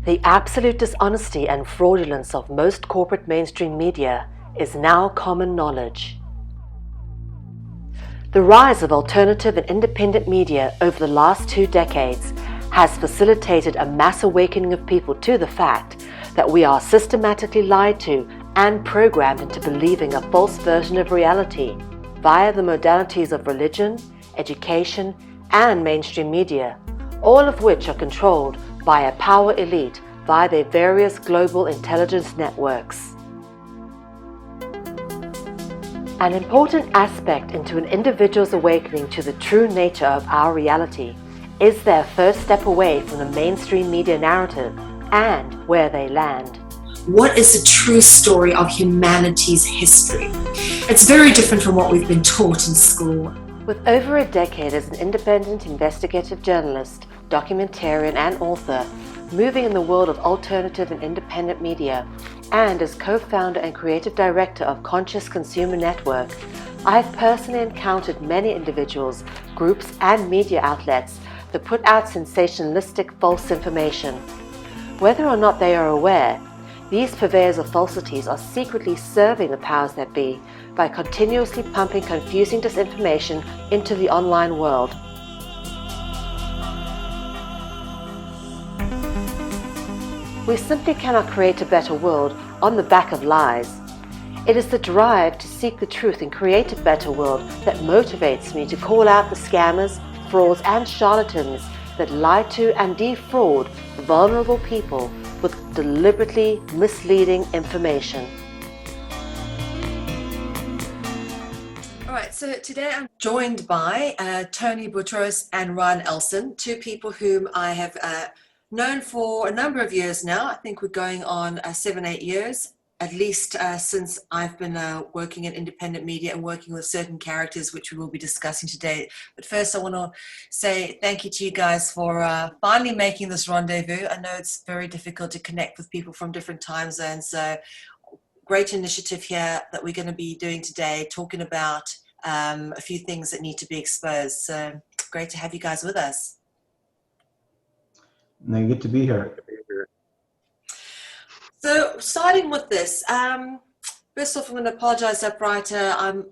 The absolute dishonesty and fraudulence of most corporate mainstream media is now common knowledge. The rise of alternative and independent media over the last 2 decades has facilitated a mass awakening of people to the fact that we are systematically lied to and programmed into believing a false version of reality via the modalities of religion, education, and mainstream media, all of which are controlled by a power elite via their various global intelligence networks. An important aspect into an individual's awakening to the true nature of our reality is their first step away from the mainstream media narrative and where they land. What is the true story of humanity's history? It's very different from what we've been taught in school. With over a decade as an independent investigative journalist, documentarian and author, moving in the world of alternative and independent media, and as co-founder and creative director of Conscious Consumer Network, I have personally encountered many individuals, groups and media outlets that put out sensationalistic false information. Whether or not they are aware, these purveyors of falsities are secretly serving the powers that be by continuously pumping confusing disinformation into the online world. We simply cannot create a better world on the back of lies. It is the drive to seek the truth and create a better world that motivates me to call out the scammers, frauds and charlatans that lie to and defraud vulnerable people with deliberately misleading information. All right, so today I'm joined by Tony Boutros and Ryan Elson, two people whom I have known for a number of years now. I think we're going on 7-8 years, at least since I've been working in independent media and working with certain characters, which we will be discussing today. But first, I want to say thank you to you guys for finally making this rendezvous. I know it's very difficult to connect with people from different time zones, so great initiative here that we're going to be doing today, talking about a few things that need to be exposed. So great to have you guys with us. No, good to be here. So starting with this, first off, I'm going to apologize up right.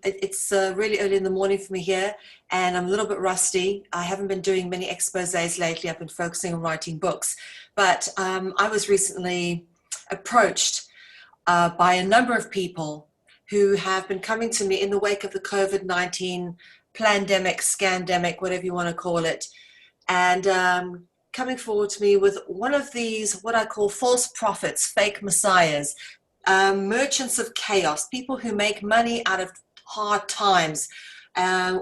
It's really early in the morning for me here, and I'm a little bit rusty. I haven't been doing many exposés lately. I've been focusing on writing books. But I was recently approached by a number of people who have been coming to me in the wake of the COVID-19 pandemic, scandemic, whatever you want to call it, and coming forward to me with one of these, what I call false prophets, fake messiahs, merchants of chaos, people who make money out of hard times,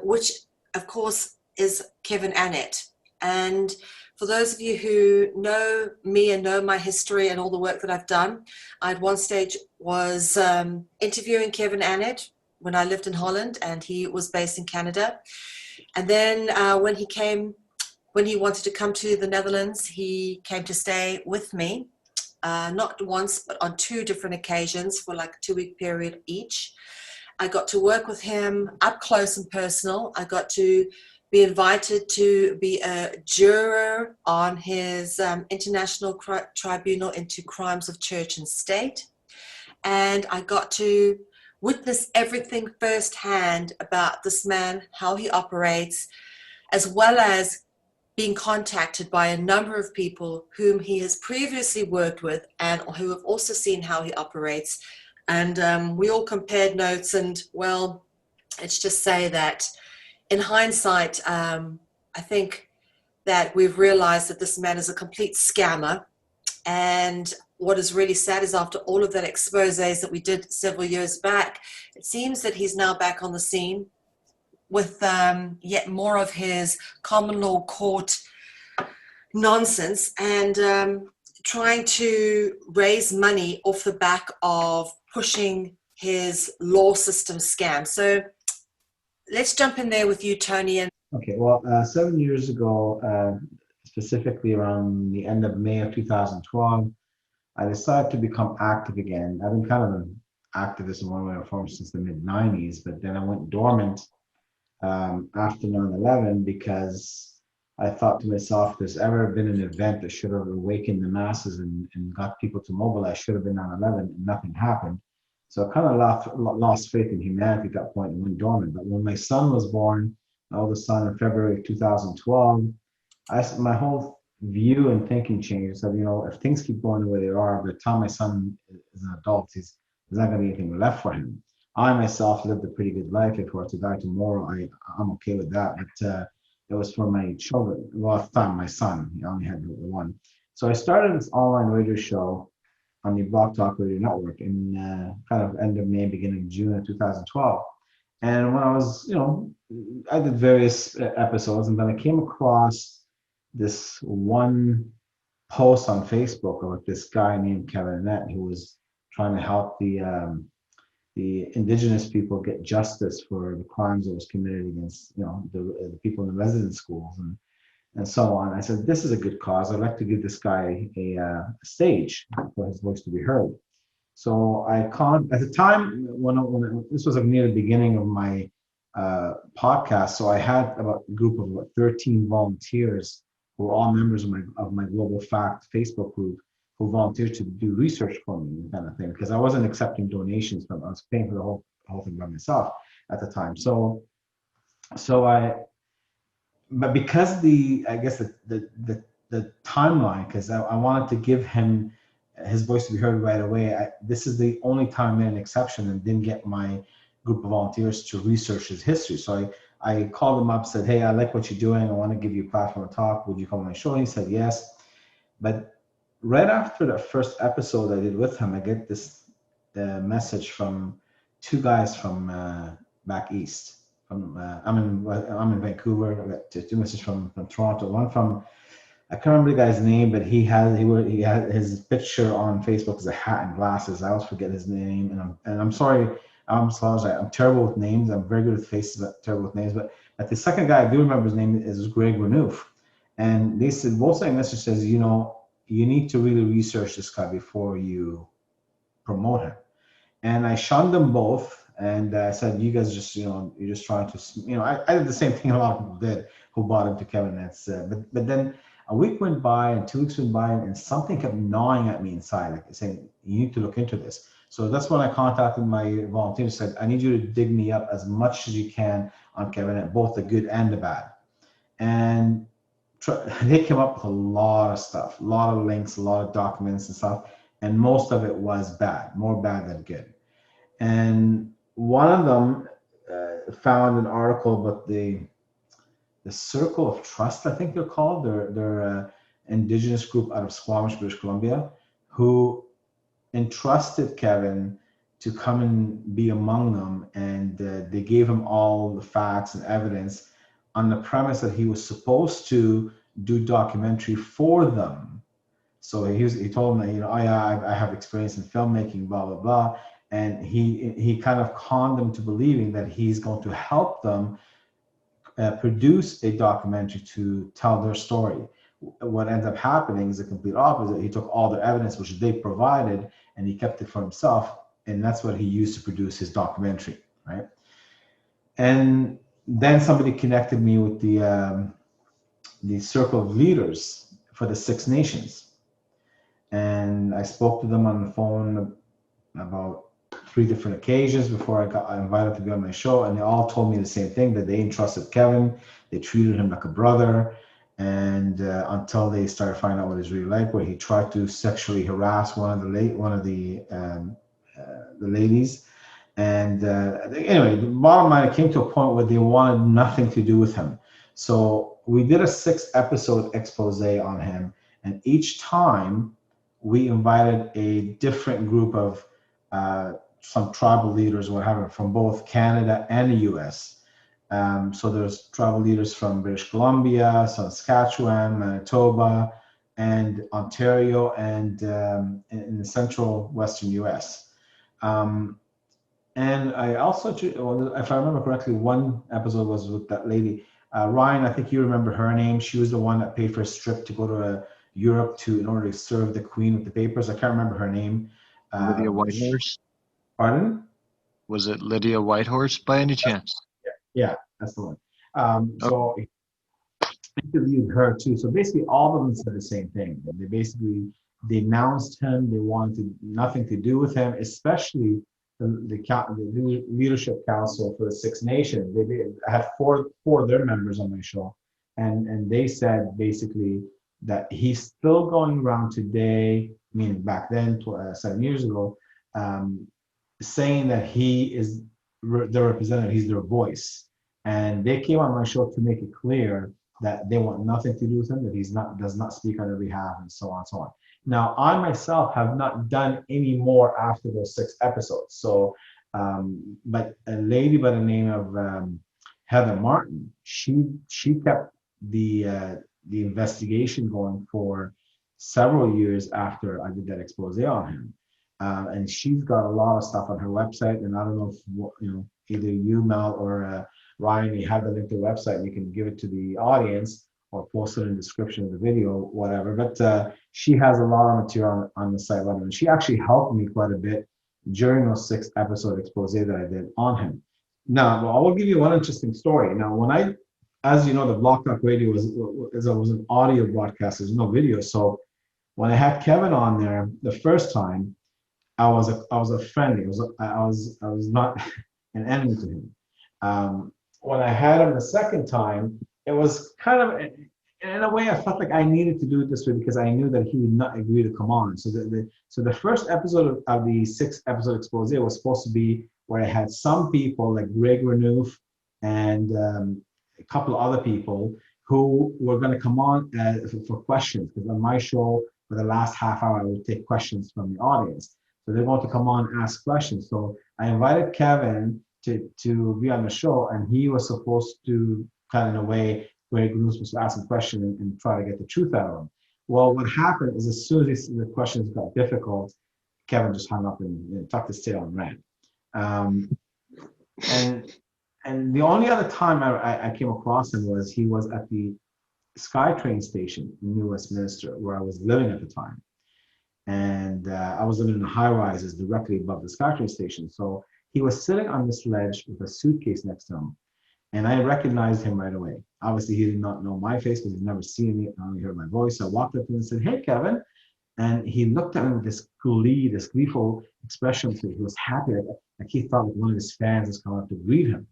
which of course is Kevin Annett. And for those of you who know me and know my history and all the work that I've done, I at one stage was interviewing Kevin Annett when I lived in Holland, and he was based in Canada. And then when he wanted to come to the Netherlands, he came to stay with me, not once, but on 2 different occasions for like a 2-week period each. I got to work with him up close and personal. I got to be invited to be a juror on his International Tribunal into Crimes of Church and State. And I got to witness everything firsthand about this man, how he operates, as well as being contacted by a number of people whom he has previously worked with and who have also seen how he operates. And we all compared notes, and well, let's just say that in hindsight, I think that we've realized that this man is a complete scammer. And what is really sad is after all of that exposés that we did several years back, it seems that he's now back on the scene with yet more of his common law court nonsense and trying to raise money off the back of pushing his law system scam. So let's jump in there with you, Tony. Okay, well, 7 years ago, specifically around the end of May of 2012, I decided to become active again. I've been kind of an activist in one way or form since the mid-90s, but then I went dormant after 9/11 because I thought to myself, if there's ever been an event that should have awakened the masses and got people to mobilize, should have been 9/11, and nothing happened. So I kind of lost faith in humanity at that point and went dormant. But when my son was born, my oldest son, in February of 2012, my whole view and thinking changed. So, if things keep going the way they are, by the time my son is an adult, there's not going to be anything left for him. I myself lived a pretty good life. If I were to die tomorrow, I'm okay with that. But it was for my children. Well, at the time, my son. I only had the one. So I started this online radio show on the Blog Talk Radio Network in kind of end of May, beginning of June of 2012. And when I was, I did various episodes, and then I came across this one post on Facebook of this guy named Kevin Annett, who was trying to help the indigenous people get justice for the crimes that was committed against, the people in the residence schools and so on. I said, this is a good cause. I'd like to give this guy a stage for his voice to be heard. So at the time when this was near the beginning of my podcast, so I had about a group of about 13 volunteers who were all members of my Global Fact Facebook group, who volunteered to do research for me, kind of thing, because I wasn't accepting donations I was paying for the whole thing by myself at the time. But because the timeline, because I wanted to give him his voice to be heard right away. This is the only time I made an exception and didn't get my group of volunteers to research his history. So I called him up, said, hey, I like what you're doing. I want to give you a platform to talk. Would you come on my show? And he said yes. But right after the first episode I did with him, I get this message from two guys from back east. I'm in Vancouver. I got two messages from Toronto. One from, I can't remember the guy's name, but he had his picture on Facebook as a hat and glasses. I always forget his name, and I'm sorry. I'm terrible with names. I'm very good with faces, but terrible with names. But the second guy, I do remember his name, is Greg Renouf. And they said, both same message says, you need to really research this guy before you promote him. And I shunned them both, and I said, you guys just, you're just trying to, I did the same thing a lot of people did who bought into Kevin Annett's. But then a week went by and 2 weeks went by, and something kept gnawing at me inside, like saying, you need to look into this. So that's when I contacted my volunteers and said, I need you to dig me up as much as you can on Kevin Annett, both the good and the bad. And they came up with a lot of stuff, a lot of links, a lot of documents and stuff. And most of it was bad, more bad than good. And one of them found an article about the Circle of Trust, I think they're called. They're an indigenous group out of Squamish, British Columbia, who entrusted Kevin to come and be among them, and they gave him all the facts and evidence on the premise that he was supposed to do documentary for them. So he told them that, I have experience in filmmaking, blah blah blah, and he kind of conned them to believing that he's going to help them produce a documentary to tell their story. What ends up happening is the complete opposite. He took all the evidence which they provided and he kept it for himself, and that's what he used to produce his documentary, right? And then somebody connected me with the Circle of Leaders for the Six Nations, and I spoke to them on the phone about 3 different occasions before I got invited to be on my show, and they all told me the same thing, that they entrusted Kevin, they treated him like a brother, and until they started finding out what he's really like, where he tried to sexually harass one of the ladies, and anyway, the bottom line, it came to a point where they wanted nothing to do with him. So we did a 6-episode expose on him, and each time we invited a different group of some tribal leaders, whatever, from both Canada and the U.S. So there's tribal leaders from British Columbia, Saskatchewan, Manitoba, and Ontario, and in the central western U.S. And I also, if I remember correctly, one episode was with that lady, Ryan. I think you remember her name. She was the one that paid for a trip to go to Europe in order to serve the Queen with the papers. I can't remember her name. Lydia Whitehorse. Pardon? Was it Lydia Whitehorse by any chance? Yeah, that's the one. So interviewed her too. So basically, all of them said the same thing. They basically denounced him. They wanted nothing to do with him, especially the leadership council for the Six Nations. I had four of their members on my show, and they said basically that he's still going around today, meaning back then, 7 years ago, saying that he is their representative, he's their voice. And they came on my show to make it clear that they want nothing to do with him, that does not speak on their behalf, and so on and so on. Now, I myself have not done any more after those 6 episodes. So, but a lady by the name of Heather Martin, she kept the investigation going for several years after I did that expose on him. And she's got a lot of stuff on her website, and I don't know if either you, Mel, or Ryan, you have the link to the website. You can give it to the audience or post it in the description of the video, whatever. But she has a lot of material on the site, and she actually helped me quite a bit during those 6 episode expose that I did on him. Now, I will give you one interesting story. Now, when as you know, the Block Talk Radio was an audio broadcast. There's no video. So when I had Kevin on there the first time, I was a friendly. I was not an enemy to him. When I had him the second time, it was kind of, in a way, I felt like I needed to do it this way because I knew that he would not agree to come on. So the first episode of the 6 episode expose was supposed to be where I had some people like Greg Renouf and a couple of other people who were going to come on for questions, because on my show for the last half hour I would take questions from the audience. So they want to come on and ask questions. So I invited Kevin to be on the show, and he was supposed to kind of, in a way, Greg Renouf was supposed to ask a question and try to get the truth out of him. Well, what happened is as soon as the questions got difficult, Kevin just hung up and tucked his tail and ran. And the only other time I came across him was he was at the SkyTrain station in New Westminster, where I was living at the time. And I was living in the high rises directly above the SkyTrain station. So he was sitting on this ledge with a suitcase next to him. And I recognized him right away. Obviously, he did not know my face because he'd never seen me. I only heard my voice. So I walked up to him and said, "Hey, Kevin." And he looked at me with this gleeful expression. So he was happy, like he thought like one of his fans was coming up to greet him.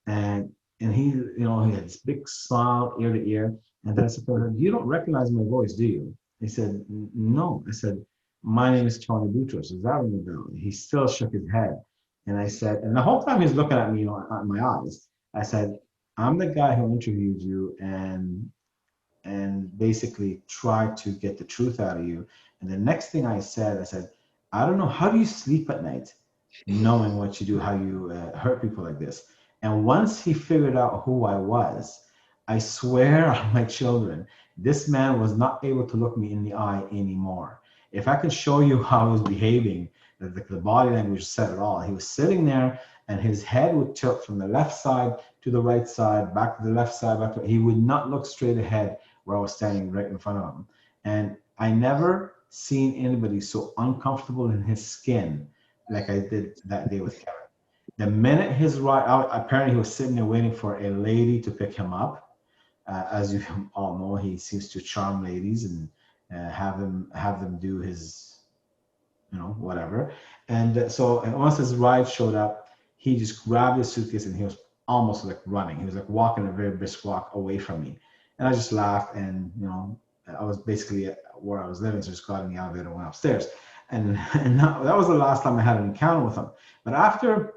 And he, he had this big smile ear to ear. And then I said to him, "You don't recognize my voice, do you?" He said, "No." I said, "My name is Tony Boutros. Is that ring a bell?" He still shook his head. And I said, and the whole time he's looking at me, at my eyes, I said, "I'm the guy who interviewed you and basically tried to get the truth out of you." And the next thing I said, "I don't know, how do you sleep at night knowing what you do, how you hurt people like this?" And once he figured out who I was, I swear on my children, this man was not able to look me in the eye anymore. If I could show you how I was behaving, the body language said it all. He was sitting there and his head would tilt from the left side to the right side, back to the left side, back to, he would not look straight ahead where I was standing right in front of him. And I never seen anybody so uncomfortable in his skin like I did that day with Kevin. The minute his ride, apparently he was sitting there waiting for a lady to pick him up. As you all know, he seems to charm ladies and have them do his, whatever. And so once his ride showed up, he just grabbed his suitcase and he was almost like running. He was like walking a very brisk walk away from me. And I just laughed, and I was basically where I was living, so I just got in the elevator and went upstairs. And that was the last time I had an encounter with him. But after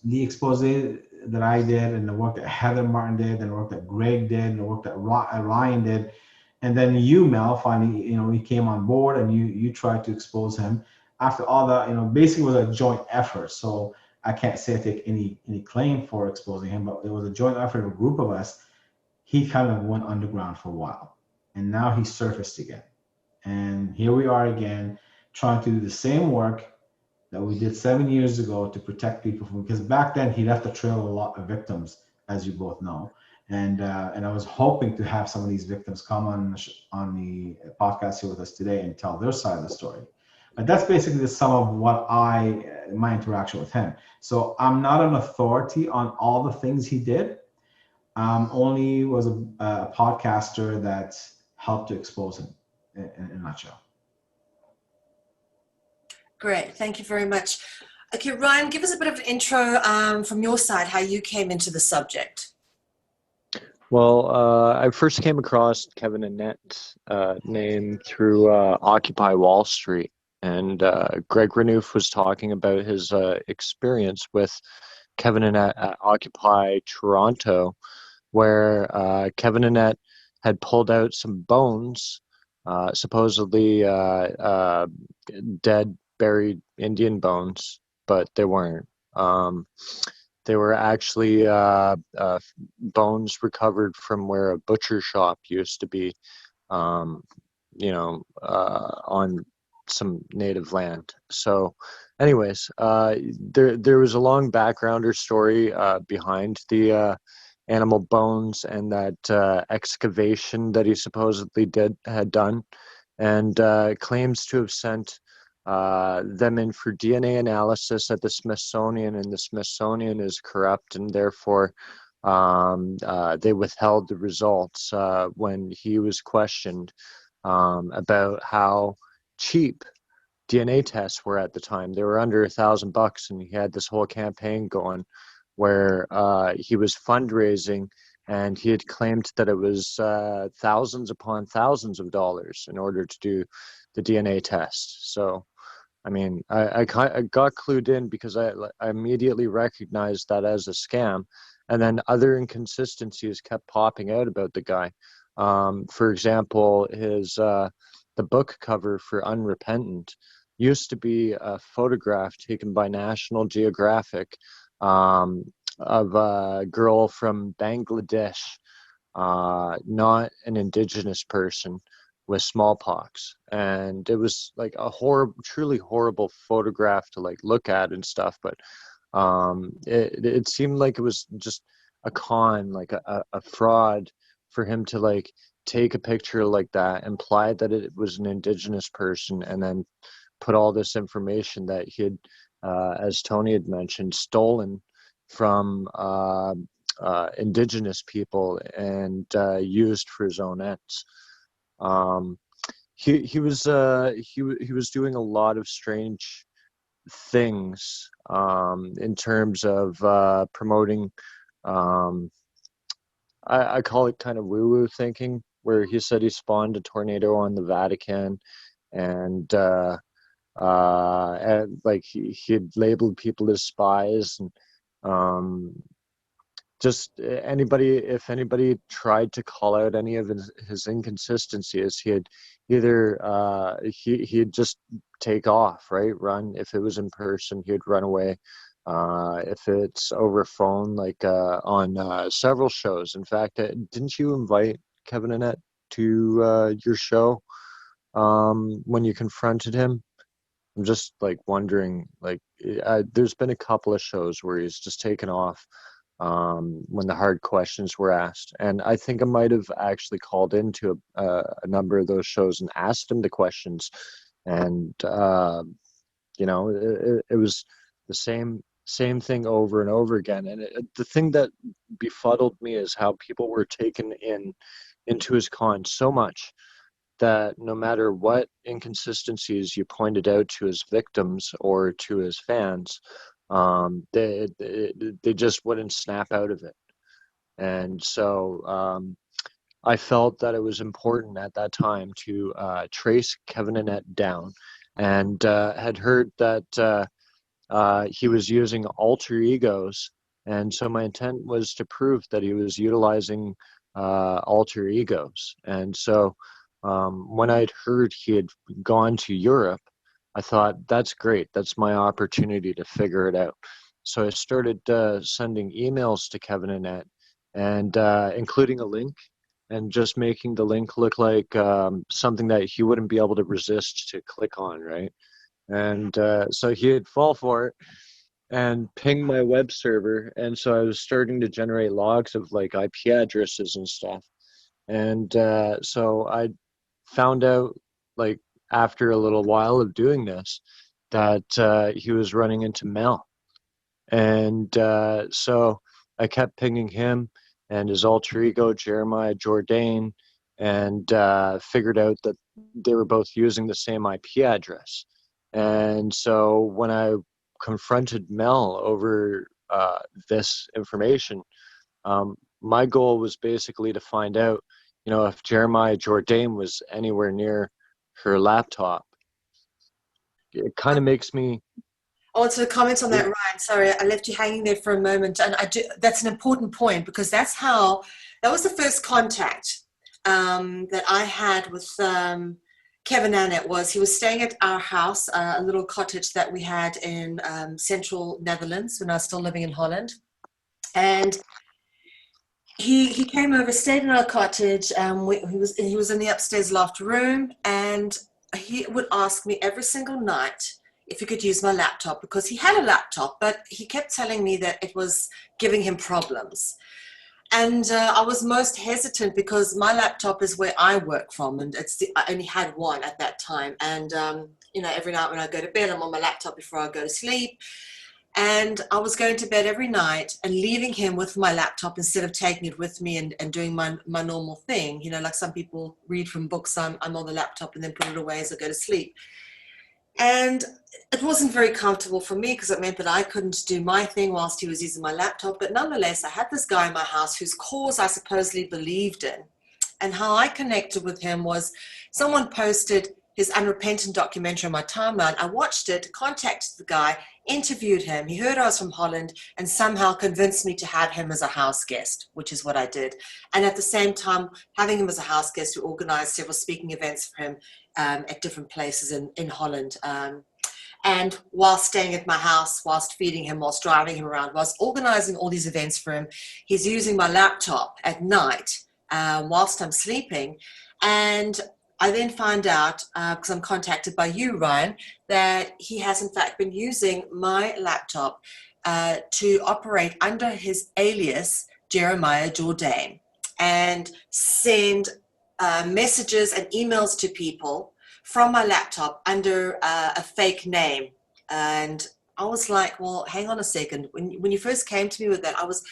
the expose that I did, and the work that Heather Martin did, and the work that Greg did, and the work that Ryan did, and then you, Mel, finally, he came on board and you tried to expose him. After all that, basically it was a joint effort. So I can't say I take any claim for exposing him, but it was a joint effort of a group of us. He kind of went underground for a while, and now he surfaced again. And here we are again, trying to do the same work that we did 7 years ago to protect people from, because back then he left a trail of a lot of victims, as you both know. And I was hoping to have some of these victims come on the podcast here with us today and tell their side of the story. But that's basically the sum of what my interaction with him. So I'm not an authority on all the things he did. Only was a podcaster that helped to expose him in a nutshell. Great, thank you very much. Okay, Ryan, give us a bit of an intro from your side, how you came into the subject. Well, I first came across Kevin Annett's name through Occupy Wall Street, and Greg Renouf was talking about his experience with Kevin Annett at Occupy Toronto, where Kevin Annett had pulled out some bones, supposedly dead, buried Indian bones, but they weren't. They were actually bones recovered from where a butcher shop used to be, on some native land. So, anyways, there was a long background or story behind the animal bones and that excavation that he supposedly had done, and claims to have sent them in for DNA analysis at the Smithsonian, and the Smithsonian is corrupt, and therefore they withheld the results when he was questioned about how cheap DNA tests were at the time. They were under $1,000, and he had this whole campaign going where he was fundraising, and he had claimed that it was thousands upon thousands of dollars in order to do the DNA test. So, I mean, I got clued in because I immediately recognized that as a scam, and then other inconsistencies kept popping out about the guy. For example, his the book cover for Unrepentant used to be a photograph taken by National Geographic of a girl from Bangladesh, not an indigenous person, with smallpox, and it was like a truly horrible photograph to like look at and stuff. But it seemed like it was just a con, like a fraud, for him to like take a picture like that, imply that it was an indigenous person, and then put all this information that he had, as Tony had mentioned, stolen from indigenous people and used for his own ends. He was doing a lot of strange things in terms of promoting. I call it kind of woo-woo thinking, where he said he spawned a tornado on the Vatican, and like he had labeled people as spies, and just if anybody tried to call out any of his inconsistencies, he'd either he'd just take off, right, run. If it was in person, he'd run away. If it's over phone, like on several shows. In fact, didn't you invite Kevin Annett to your show when you confronted him? I'm just like wondering, like, there's been a couple of shows where he's just taken off when the hard questions were asked. And I think I might have actually called into a number of those shows and asked him the questions. And, it was the same thing over and over again. And the thing that befuddled me is how people were taken into his con so much that no matter what inconsistencies you pointed out to his victims or to his fans, they just wouldn't snap out of it. And so I felt that it was important at that time to trace Kevin Annett down, and had heard that he was using alter egos. And so my intent was to prove that he was utilizing alter egos. And so when I'd heard he had gone to Europe, I thought, that's great. That's my opportunity to figure it out. So I started sending emails to Kevin Annett, and including a link, and just making the link look like something that he wouldn't be able to resist to click on, right? And so he'd fall for it and ping my web server. And so I was starting to generate logs of like IP addresses and stuff. And so I found out, like, after a little while of doing this, that he was running into Mel. And so I kept pinging him, and his alter ego, Jeremiah Jourdain, and figured out that they were both using the same IP address. And so when I confronted Mel over this information, my goal was basically to find out, if Jeremiah Jourdain was anywhere near her laptop. It kind of makes me... I wanted to comment on that, Ryan. Sorry, I left you hanging there for a moment. And that's an important point, because that was the first contact that I had with Kevin Annett. He was staying at our house, a little cottage that we had in central Netherlands when I was still living in Holland. And he came over, stayed in our cottage. He was in the upstairs loft room, and he would ask me every single night if he could use my laptop, because he had a laptop, but he kept telling me that it was giving him problems. And I was most hesitant because my laptop is where I work from, and I only had one at that time. And every night when I go to bed, I'm on my laptop before I go to sleep. And I was going to bed every night and leaving him with my laptop instead of taking it with me and doing my normal thing. Like some people read from books, I'm on the laptop and then put it away as I go to sleep. And it wasn't very comfortable for me, because it meant that I couldn't do my thing whilst he was using my laptop. But nonetheless, I had this guy in my house whose cause I supposedly believed in. And how I connected with him was someone posted his Unrepentant documentary on my timeline. I watched it, contacted the guy, interviewed him. He heard I was from Holland and somehow convinced me to have him as a house guest, which is what I did. And at the same time, having him as a house guest, we organized several speaking events for him at different places in Holland. And whilst staying at my house, whilst feeding him, whilst driving him around, whilst organizing all these events for him, he's using my laptop at night whilst I'm sleeping. And I then find out, because I'm contacted by you, Ryan, that he has in fact been using my laptop to operate under his alias, Jeremiah Jourdain, and send messages and emails to people from my laptop under a fake name. And I was like, well, hang on a second. When you first came to me with that, I was,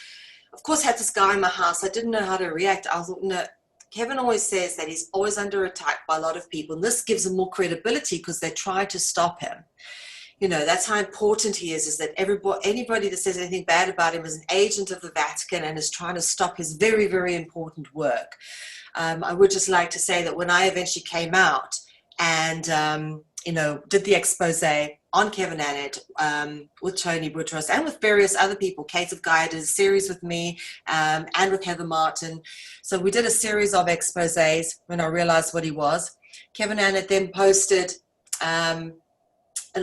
of course, had this guy in my house. I didn't know how to react. I thought, no, Kevin always says that he's always under attack by a lot of people. And this gives him more credibility because they try to stop him. That's how important he is that anybody that says anything bad about him is an agent of the Vatican and is trying to stop his very, very important work. I would just like to say that when I eventually came out and, did the expose on Kevin Annett with Tony Boutros and with various other people, Kate of Gaia did a series with me and with Heather Martin. So we did a series of exposés when I realized what he was. Kevin Annett then posted an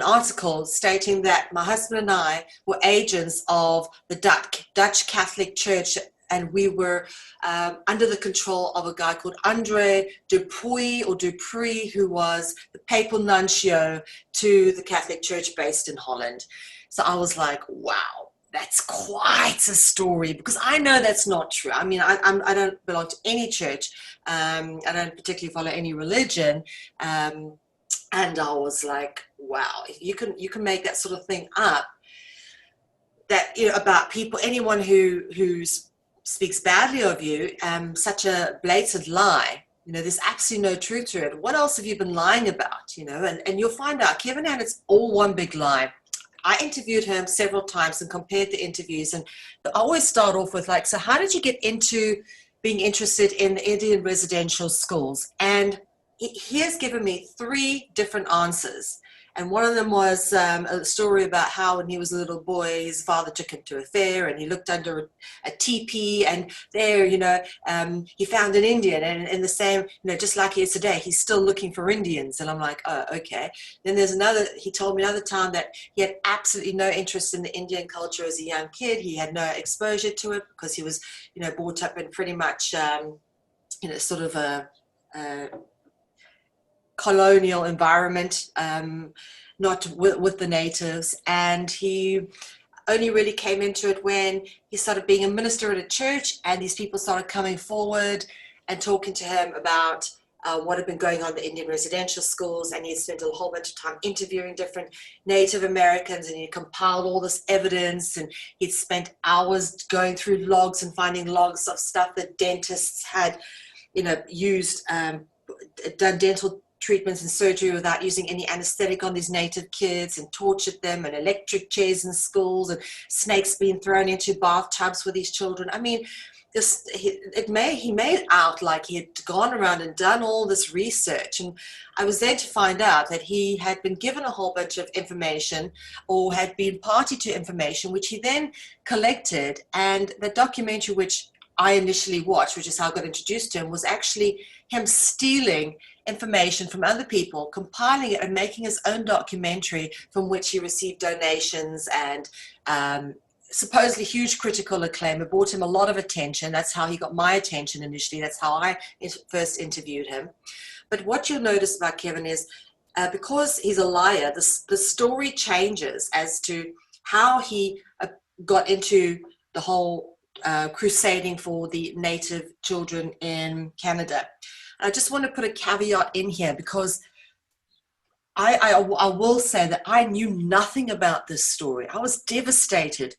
article stating that my husband and I were agents of the Dutch Catholic Church, and we were under the control of a guy called Andre Dupuy, who was the papal nuncio to the Catholic Church based in Holland. So I was like, wow, that's quite a story, because I know that's not true. I mean, I don't belong to any church. I don't particularly follow any religion. And I was like, wow, if you can make that sort of thing up, that, about people, anyone who's speaks badly of you, such a blatant lie, there's absolutely no truth to it. What else have you been lying about, and you'll find out Kevin Annett's all one big lie. I interviewed him several times and compared the interviews, and I always start off with so how did you get into being interested in the Indian residential schools? And he has given me 3 different answers. And one of them was a story about how when he was a little boy, his father took him to a fair and he looked under a teepee, and there, he found an Indian, and in the same, just like he is today, he's still looking for Indians. And I'm like, oh, okay. Then he told me another time that he had absolutely no interest in the Indian culture as a young kid. He had no exposure to it because he was, brought up in pretty much, sort of a colonial environment, not with the natives. And he only really came into it when he started being a minister at a church, and these people started coming forward and talking to him about what had been going on in the Indian residential schools, and he spent a whole bunch of time interviewing different Native Americans, and he compiled all this evidence, and he'd spent hours going through logs and finding logs of stuff that dentists had, used, done dental treatments and surgery without using any anesthetic on these Native kids, and tortured them, and electric chairs in schools, and snakes being thrown into bathtubs for these children. I mean, he made out like he had gone around and done all this research, and I was there to find out that he had been given a whole bunch of information, or had been party to information, which he then collected. And the documentary which I initially watched, which is how I got introduced to him, was actually him stealing information from other people, compiling it, and making his own documentary, from which he received donations and supposedly huge critical acclaim. It brought him a lot of attention. That's how he got my attention initially. That's how I first interviewed him. But what you'll notice about Kevin is, because he's a liar, the story changes as to how he got into the whole crusading for the Native children in Canada. And I just want to put a caveat in here, because I will say that I knew nothing about this story. I was devastated.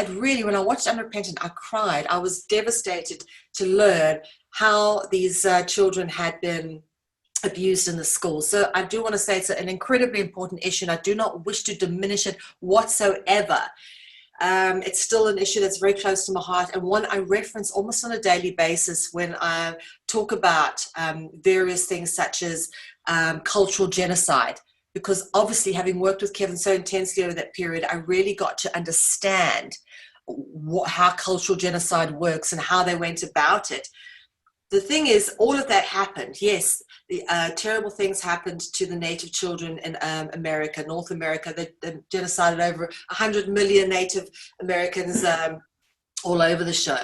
When I watched Unrepentant, I cried. I was devastated to learn how these children had been abused in the school. So I do want to say it's an incredibly important issue, and I do not wish to diminish it whatsoever. It's still an issue that's very close to my heart, and one I reference almost on a daily basis when I talk about various things such as cultural genocide. Because obviously, having worked with Kevin so intensely over that period, I really got to understand how cultural genocide works and how they went about it. The thing is, all of that happened. Yes, the terrible things happened to the Native children in America, North America. They genocided over 100 million Native Americans all over the show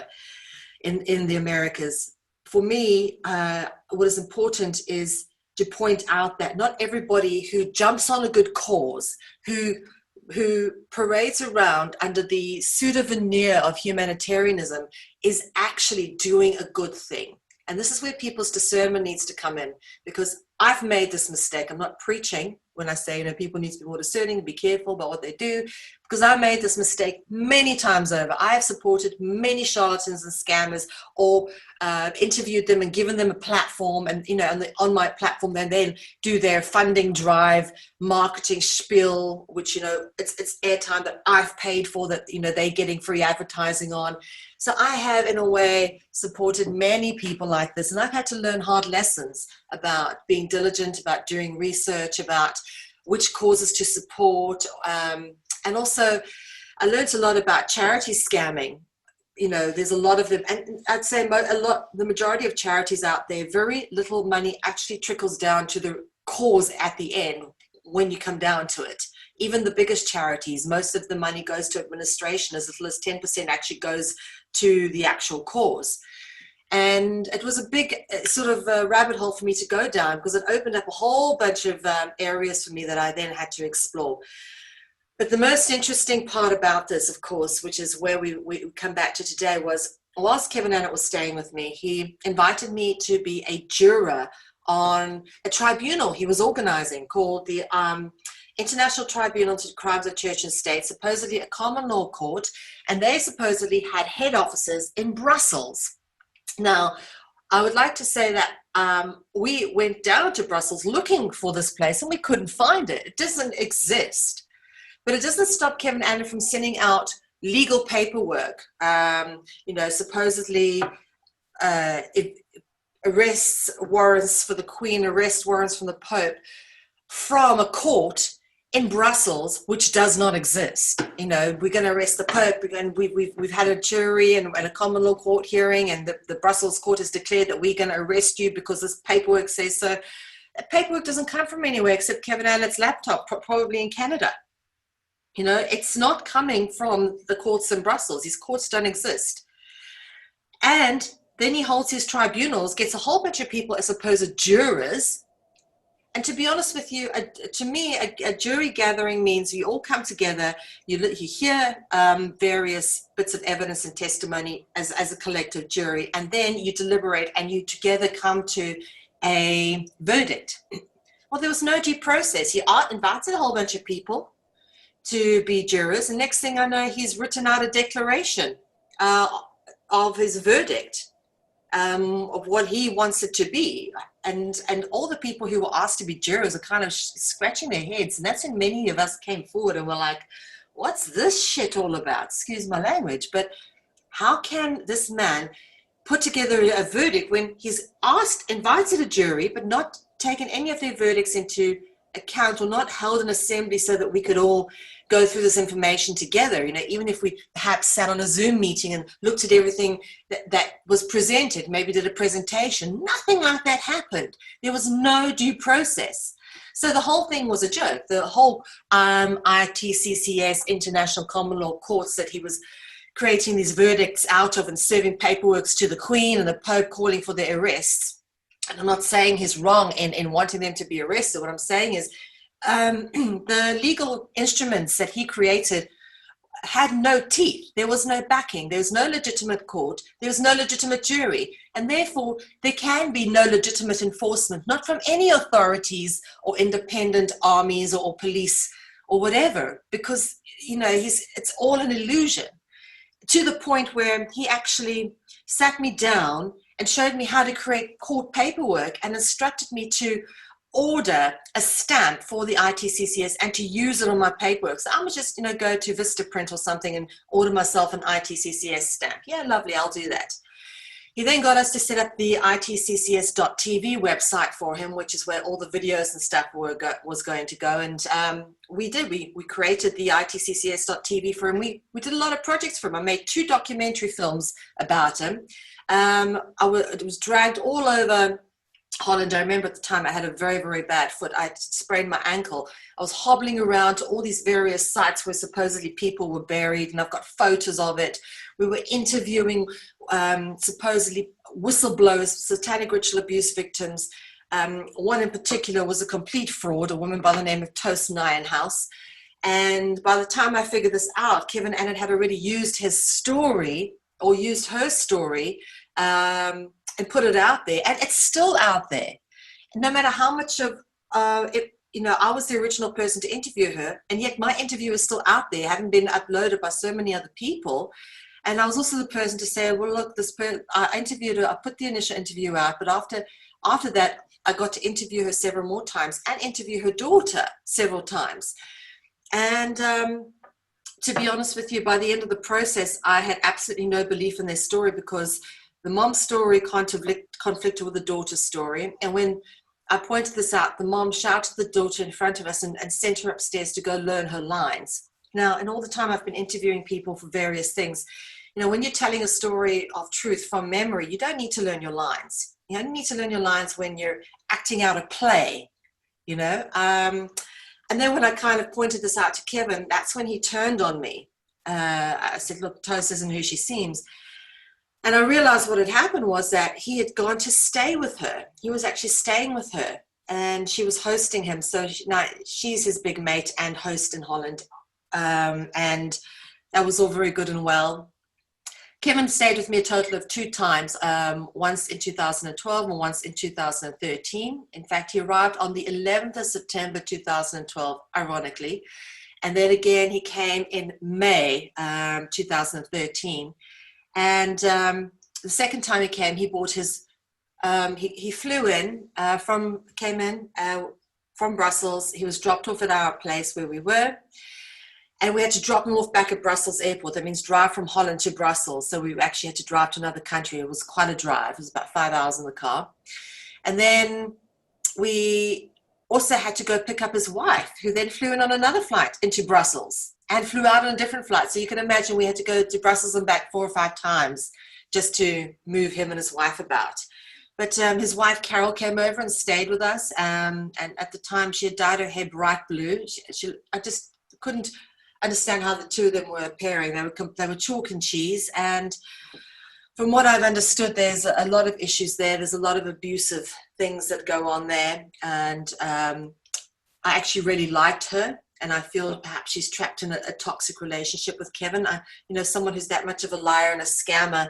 in the Americas. For me, what is important is to point out that not everybody who jumps on a good cause, who parades around under the pseudo veneer of humanitarianism, is actually doing a good thing. And this is where people's discernment needs to come in, because I've made this mistake. I'm not preaching when I say, people need to be more discerning and be careful about what they do, because I made this mistake many times over. I have supported many charlatans and scammers, or interviewed them and given them a platform, and on my platform they then do their funding drive, marketing spiel, which it's airtime that I've paid for, that they're getting free advertising on. So I have, in a way, supported many people like this, and I've had to learn hard lessons about being diligent, about doing research, about which causes to support, and also I learned a lot about charity scamming. There's a lot of them, and I'd say the majority of charities out there, very little money actually trickles down to the cause at the end when you come down to it. Even the biggest charities, most of the money goes to administration. As little as 10% actually goes to the actual cause. And it was a big sort of rabbit hole for me to go down, because it opened up a whole bunch of areas for me that I then had to explore. But the most interesting part about this, of course, which is where we come back to today, was whilst Kevin Annett was staying with me, he invited me to be a juror on a tribunal he was organizing called the International Tribunal to Crimes of Church and State, supposedly a common law court, and they supposedly had head offices in Brussels. Now, I would like to say that we went down to Brussels looking for this place, and we couldn't find it. It doesn't exist. But it doesn't stop Kevin Annett from sending out legal paperwork, supposedly arrest warrants for the Queen, arrest warrants from the Pope, from a court in Brussels, which does not exist. We're going to arrest the Pope, and we've had a jury and a common law court hearing, and the Brussels court has declared that we're going to arrest you because this paperwork says so. That paperwork doesn't come from anywhere except Kevin Annett's laptop, probably in Canada. It's not coming from the courts in Brussels. These courts don't exist. And then he holds his tribunals, gets a whole bunch of people as supposed jurors. And to be honest with you, to me, a jury gathering means you all come together, you hear various bits of evidence and testimony as a collective jury, and then you deliberate and you together come to a verdict. Well, there was no due process. He invited a whole bunch of people to be jurors, and next thing I know, he's written out a declaration of his verdict, of what he wants it to be. And all the people who were asked to be jurors are kind of scratching their heads, and that's when many of us came forward and were like, what's this shit all about? Excuse my language, but how can this man put together a verdict when he's invited a jury, but not taken any of their verdicts into account, or not held an assembly so that we could all go through this information together? You know, even if we perhaps sat on a Zoom meeting and looked at everything that was presented, maybe did a presentation, nothing like that happened. There was no due process. So the whole thing was a joke. The whole ITCCS, International Common Law Courts, that he was creating these verdicts out of and serving paperwork to the Queen and the Pope calling for their arrests. And I'm not saying he's wrong in wanting them to be arrested. What I'm saying is the legal instruments that he created had no teeth. There was no backing. There was no legitimate court. There was no legitimate jury. And therefore, there can be no legitimate enforcement, not from any authorities or independent armies or police or whatever, because, you know, it's all an illusion. To the point where he actually sat me down and showed me how to create court paperwork and instructed me to order a stamp for the ITCCS and to use it on my paperwork. So I'm just, go to Vistaprint or something and order myself an ITCCS stamp. Yeah, lovely, I'll do that. He then got us to set up the itccs.tv website for him, which is where all the videos and stuff was going to go. And we did. We created the itccs.tv for him. We did a lot of projects for him. I made 2 documentary films about him. It was dragged all over Holland. I remember at the time I had a very, very bad foot. I sprained my ankle. I was hobbling around to all these various sites where supposedly people were buried, and I've got photos of it. We were interviewing supposedly whistleblowers, satanic ritual abuse victims. One in particular was a complete fraud, a woman by the name of Toast Nienhouse. And by the time I figured this out, Kevin Annett had already used his story, or used her story, and put it out there. And it's still out there. No matter how much of it, I was the original person to interview her, and yet my interview is still out there, having been uploaded by so many other people. And I was also the person to say, well, look, I interviewed her, I put the initial interview out, but after that, I got to interview her several more times and interview her daughter several times. And to be honest with you, by the end of the process, I had absolutely no belief in their story, because the mom's story conflicted with the daughter's story. And when I pointed this out, the mom shouted the daughter in front of us and sent her upstairs to go learn her lines. Now, and all the time I've been interviewing people for various things, when you're telling a story of truth from memory, you don't need to learn your lines. You only need to learn your lines when you're acting out a play, And then when I kind of pointed this out to Kevin, that's when he turned on me. I said, look, Toast isn't who she seems. And I realized what had happened was that he had gone to stay with her. He was actually staying with her, and she was hosting him. So now she's his big mate and host in Holland. And that was all very good and well. Kevin stayed with me a total of 2 times, once in 2012 and once in 2013. In fact, he arrived on the 11th of September 2012, ironically. And then again, he came in May 2013. And the second time he came, he bought his, he flew in, came in from Brussels. He was dropped off at our place where we were. And we had to drop him off back at Brussels airport. That means drive from Holland to Brussels. So we actually had to drive to another country. It was quite a drive. It was about 5 hours in the car. And then we also had to go pick up his wife, who then flew in on another flight into Brussels and flew out on a different flight. So you can imagine we had to go to Brussels and back 4 or 5 times just to move him and his wife about. But his wife, Carol, came over and stayed with us. And at the time, she had dyed her hair bright blue. I just couldn't understand how the two of them were pairing. They were chalk and cheese. And from what I've understood, there's a lot of issues there. There's a lot of abusive things that go on there. And I actually really liked her. And I feel perhaps she's trapped in a toxic relationship with Kevin. Someone who's that much of a liar and a scammer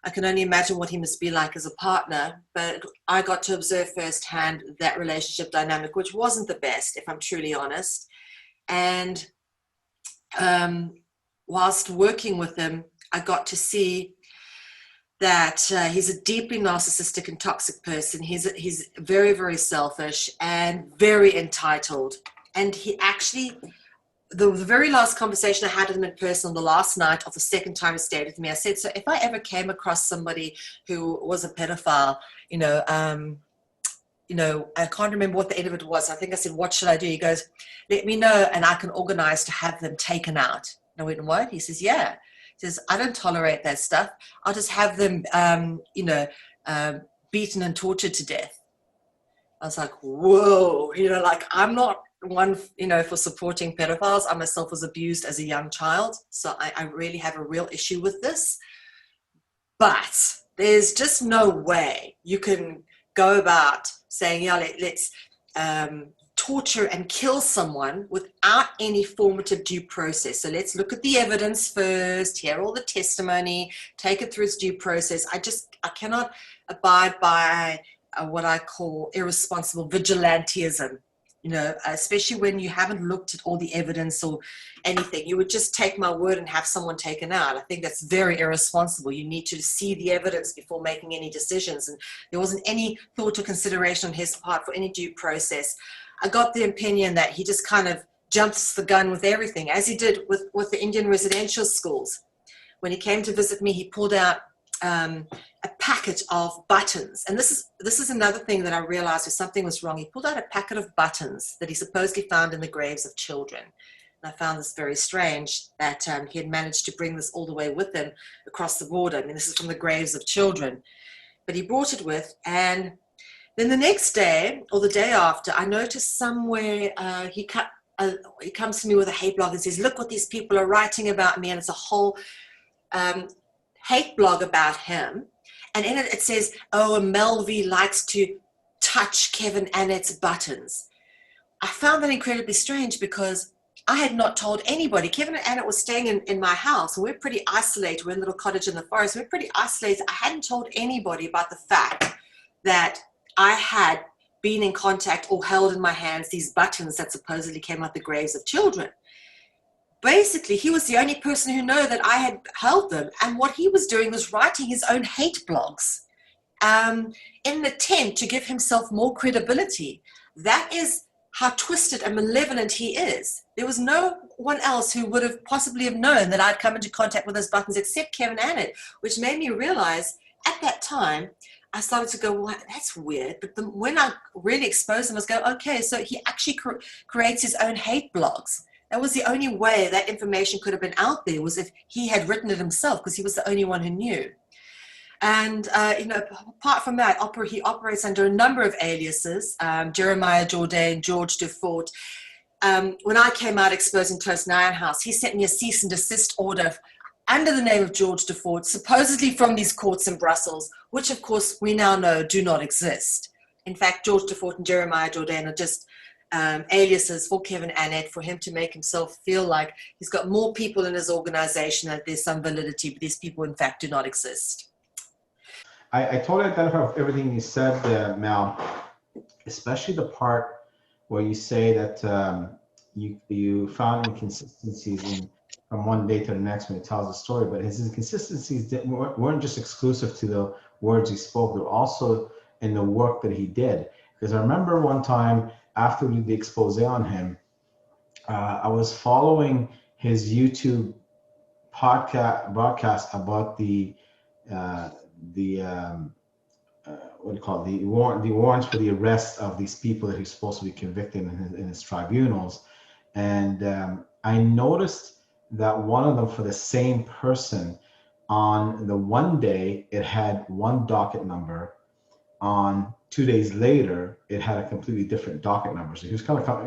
I can only imagine what he must be like as a partner, but I got to observe firsthand that relationship dynamic, which wasn't the best, if I'm truly honest. And whilst working with him, I got to see that he's a deeply narcissistic and toxic person. He's very, very selfish and very entitled. And he actually, the very last conversation I had with him in person on the last night of the second time he stayed with me, I said, so if I ever came across somebody who was a pedophile, I can't remember what the end of it was. I think I said, what should I do? He goes, let me know and I can organize to have them taken out. And I went, what? He says, yeah. He says, I don't tolerate that stuff. I'll just have them, beaten and tortured to death. I was like, whoa, I'm not one, for supporting pedophiles. I myself was abused as a young child. So I really have a real issue with this. But there's just no way you can go about saying, yeah, let's torture and kill someone without any formative due process. So let's look at the evidence first, hear all the testimony, take it through its due process. I cannot abide by what I call irresponsible vigilantism, especially when you haven't looked at all the evidence or anything. You would just take my word and have someone taken out. I think that's very irresponsible. You need to see the evidence before making any decisions. And there wasn't any thought or consideration on his part for any due process. I got the opinion that he just kind of jumps the gun with everything, as he did with the Indian residential schools. When he came to visit me, he pulled out a packet of buttons. And this is another thing that I realized if something was wrong. He pulled out a packet of buttons that he supposedly found in the graves of children. And I found this very strange that he had managed to bring this all the way with him across the border. I mean, this is from the graves of children. But he brought it with, and then the next day or the day after, I noticed somewhere he comes to me with a hate blog and says, look what these people are writing about me. And it's a whole hate blog about him. And in it says, oh, Mel V likes to touch Kevin Annett's buttons. I found that incredibly strange because I had not told anybody. Kevin Annett was staying in my house, and we're pretty isolated. We're in a little cottage in the forest. We're pretty isolated. I hadn't told anybody about the fact that I had been in contact or held in my hands these buttons that supposedly came out the graves of children. Basically, he was the only person who knew that I had held them. And what he was doing was writing his own hate blogs in an attempt to give himself more credibility. That is how twisted and malevolent he is. There was no one else who would have possibly have known that I'd come into contact with those buttons except Kevin Annett, which made me realize at that time, I started to go, well, that's weird. But when I really exposed him, I was going, okay, so he actually creates his own hate blogs. That was the only way that information could have been out there, was if he had written it himself, because he was the only one who knew. And, apart from that, he operates under a number of aliases, Jeremiah Jourdain, George Defort. When I came out exposing Close Nine House, he sent me a cease and desist order under the name of George Defort, supposedly from these courts in Brussels, which of course we now know do not exist. In fact, George Defort and Jeremiah Jourdain are just aliases for Kevin Annett, for him to make himself feel like he's got more people in his organization, that there's some validity, but these people in fact do not exist. I totally identify with everything you said, Mel, especially the part where you say that you found inconsistencies from one day to the next when he tells the story, but his inconsistencies weren't just exclusive to the words he spoke, they were also in the work that he did. Because I remember one time after we did the expose on him, I was following his YouTube broadcast about the warrants for the arrest of these people that he's supposed to be convicted in his tribunals. And I noticed that one of them, for the same person, on the one day it had one docket number, on 2 days later it had a completely different docket number. So he was kind of, if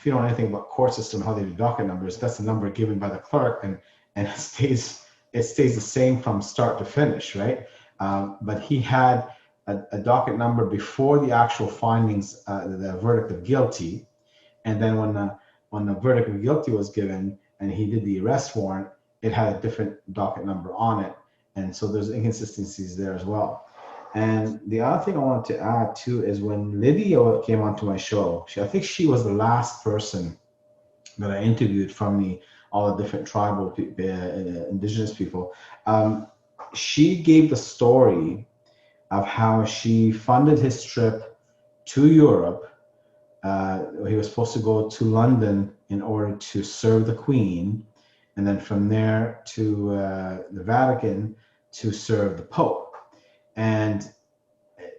you don't know anything about court system, how they do docket numbers, that's the number given by the clerk, and it stays the same from start to finish, right? But he had a docket number before the actual findings, the verdict of guilty, and then when the verdict of guilty was given and he did the arrest warrant, it had a different docket number on it. And so there's inconsistencies there as well. And the other thing I wanted to add too is when Lydia came onto my show, I think she was the last person that I interviewed from all the different tribal indigenous people. She gave the story of how she funded his trip to Europe. He was supposed to go to London in order to serve the Queen, and then from there to the Vatican to serve the Pope. And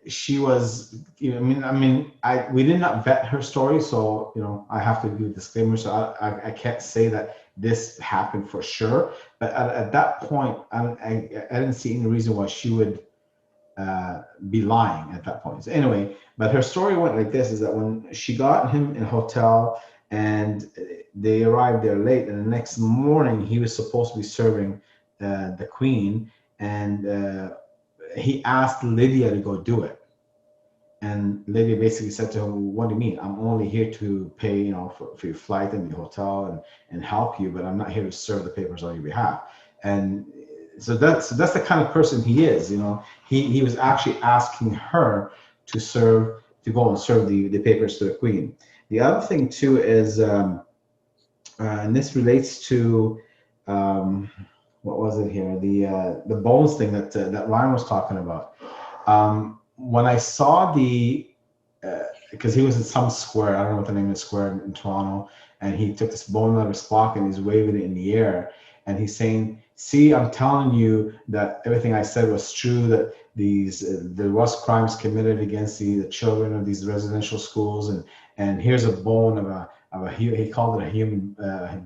she was, we did not vet her story, so I have to do a disclaimer. So I can't say that this happened for sure. But at that point, I didn't see any reason why she would be lying at that point. So anyway, but her story went like this: is that when she got him in a hotel and they arrived there late, and the next morning he was supposed to be serving the Queen, and he asked Lydia to go do it. And Lydia basically said to him, "What do you mean? I'm only here to pay, for your flight and your hotel and help you, but I'm not here to serve the papers on your behalf." And so that's the kind of person he is. He was actually asking her to go and serve the papers to the Queen. The other thing too is, and this relates to what was it here? The bones thing that Ryan was talking about. When I saw because he was in some square, I don't know what the name of the square in Toronto, and he took this bone out of his pocket and he's waving it in the air, and he's saying, "See, I'm telling you that everything I said was true, that there was crimes committed against the children of these residential schools, and here's a bone of he called it a human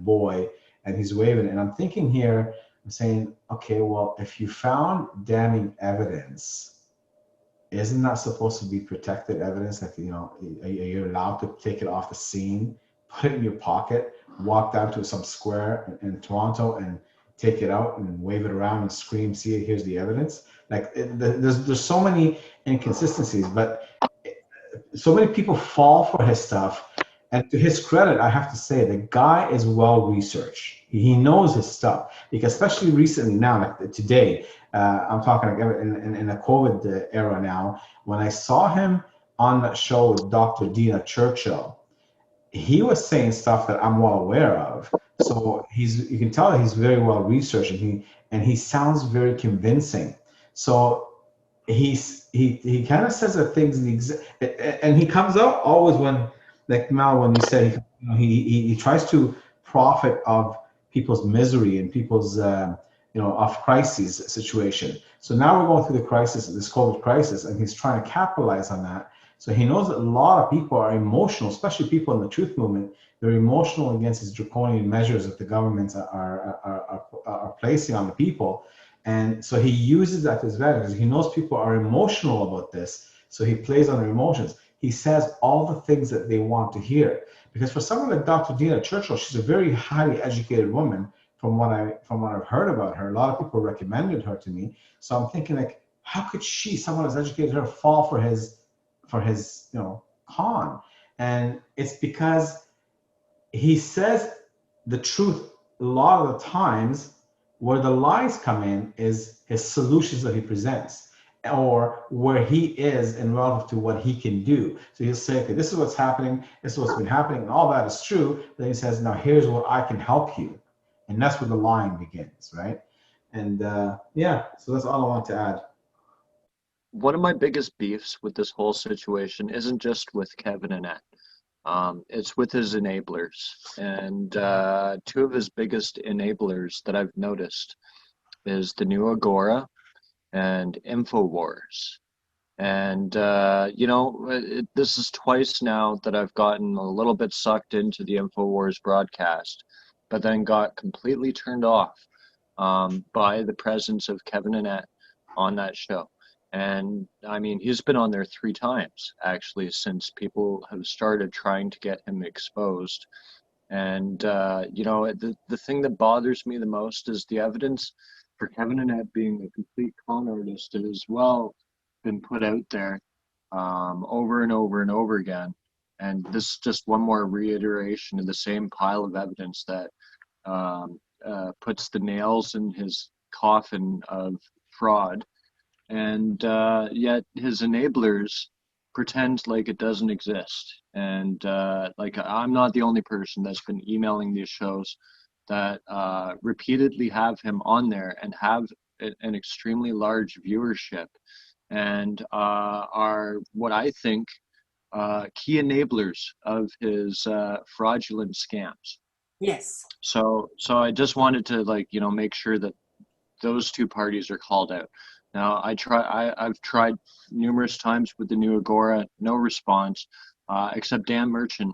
boy, and he's waving it." And I'm thinking here, I'm saying, okay, well, if you found damning evidence, isn't that supposed to be protected evidence? Like, are you allowed to take it off the scene, put it in your pocket, walk down to some square in Toronto and take it out and wave it around and scream, "See, here's the evidence"? Like, there's so many inconsistencies, but so many people fall for his stuff. And to his credit, I have to say, the guy is well researched. He knows his stuff, because especially recently now, like today, I'm talking like in the COVID era now, when I saw him on that show with Dr. Dina Churchill, he was saying stuff that I'm well aware of. So you can tell that he's very well researched, and he sounds very convincing. So he kind of says the things and he comes out always when, like Mal, when you said he tries to profit of people's misery and people's of crises situation. So now we're going through the crisis, this COVID crisis, and he's trying to capitalize on that. So he knows that a lot of people are emotional, especially people in the truth movement. They're emotional against these draconian measures that the governments are placing on the people. And so he uses that to his advantage. He knows people are emotional about this, so he plays on their emotions. He says all the things that they want to hear. Because for someone like Dr. Dina Churchill, she's a very highly educated woman. From what I've heard about her, a lot of people recommended her to me. So I'm thinking, like, how could someone as educated her, fall for his con? And it's because he says the truth a lot of the times. Where the lies come in is his solutions that he presents, or where he is in relative to what he can do. So he'll say, okay, this is what's happening, this is what's been happening, and all that is true. Then he says, now here's what I can help you. And that's where the lying begins, right? And so that's all I want to add. One of my biggest beefs with this whole situation isn't just with Kevin Annett. It's with his enablers. And two of his biggest enablers that I've noticed is the new Agora and InfoWars. And, this is twice now that I've gotten a little bit sucked into the InfoWars broadcast, but then got completely turned off by the presence of Kevin Annett on that show. And I mean, he's been on there 3 times actually since people have started trying to get him exposed. And the thing that bothers me the most is the evidence for Kevin Annett being a complete con artist has been put out there over and over and over again. And this is just one more reiteration of the same pile of evidence that puts the nails in his coffin of fraud, and yet his enablers pretend like it doesn't exist. And like, I'm not the only person that's been emailing these shows that repeatedly have him on there and have an extremely large viewership, and are what I think key enablers of his fraudulent scams. Yes. So I just wanted to, like, make sure that those two parties are called out. Now, I've tried numerous times with the new Agora, no response, except Dan Merchant,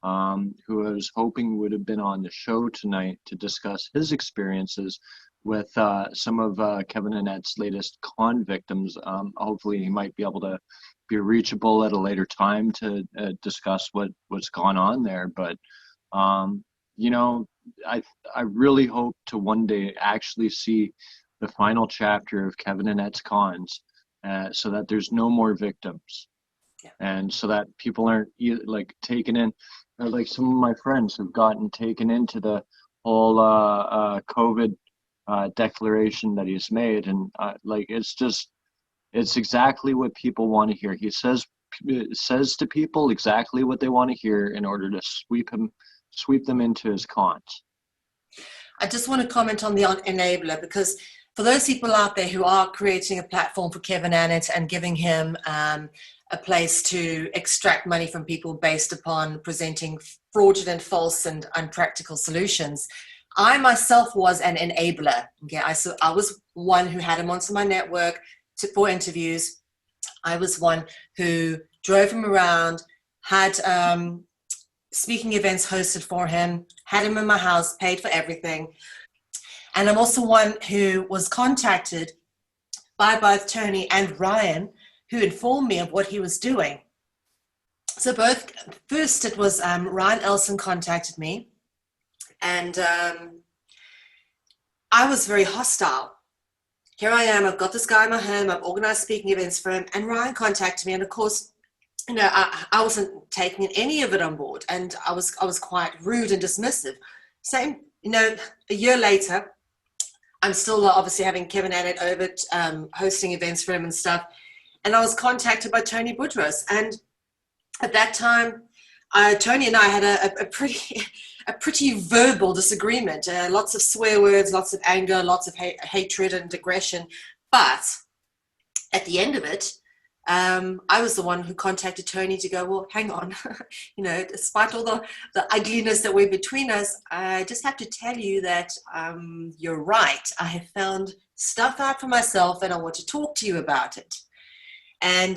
who I was hoping would have been on the show tonight to discuss his experiences with some of Kevin Annett's latest con victims. Hopefully he might be able to be reachable at a later time to discuss what's gone on there. But, I really hope to one day actually see the final chapter of Kevin Annett's cons, so that there's no more victims. Yeah. And so that people aren't like taken in, like some of my friends have gotten taken into the whole COVID declaration that he's made, and like, it's exactly what people want to hear. He says to people exactly what they want to hear in order to sweep them into his cons. I just want to comment on the enabler, because for those people out there who are creating a platform for Kevin Annett and giving him a place to extract money from people based upon presenting fraudulent, false, and unpractical solutions, I myself was an enabler. Okay, I was one who had him onto my network for interviews. I was one who drove him around, had speaking events hosted for him, had him in my house, paid for everything. And I'm also one who was contacted by both Tony and Ryan, who informed me of what he was doing. So first it was Ryan Elson contacted me, and I was very hostile. Here I am, I've got this guy in my home, I've organized speaking events for him, and Ryan contacted me, and of course, I wasn't taking any of it on board, and I was quite rude and dismissive. Same, a year later, I'm still obviously having Kevin Annett over hosting events for him and stuff, and I was contacted by Tony Boudreaux, and at that time, Tony and I had a pretty verbal disagreement, lots of swear words, lots of anger, lots of hatred and aggression, but at the end of it, I was the one who contacted Tony to go, well, hang on, despite all the ugliness that were between us, I just have to tell you that you're right. I have found stuff out for myself and I want to talk to you about it. And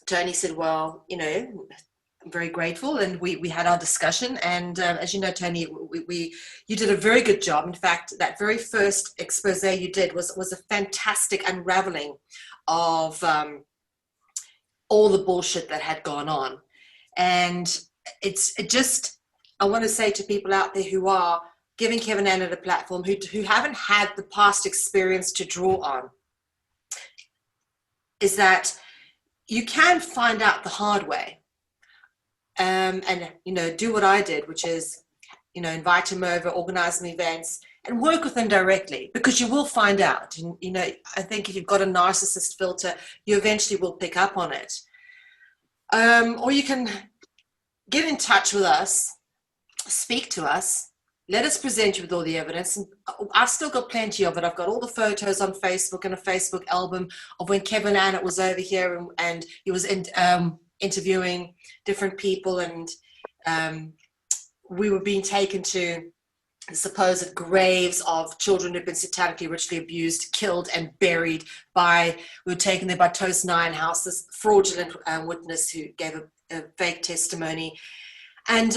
Tony said, well, I'm very grateful. And we had our discussion. And as you know, Tony, you did a very good job. In fact, that very first expose you did was a fantastic unraveling of all the bullshit that had gone on. And I want to say to people out there who are giving Kevin Annett a platform, who haven't had the past experience to draw on, is that you can find out the hard way. And do what I did, which is, invite him over, organize some events, and work with them directly, because you will find out. And, I think if you've got a narcissist filter, you eventually will pick up on it. Or you can get in touch with us, speak to us, let us present you with all the evidence. And I've still got plenty of it. I've got all the photos on Facebook and a Facebook album of when Kevin Annett was over here and he was interviewing different people, and we were being taken to supposed graves of children who've been satanically ritually abused, killed, and buried we were taken there by Toast 9 House, this fraudulent witness who gave a fake testimony. And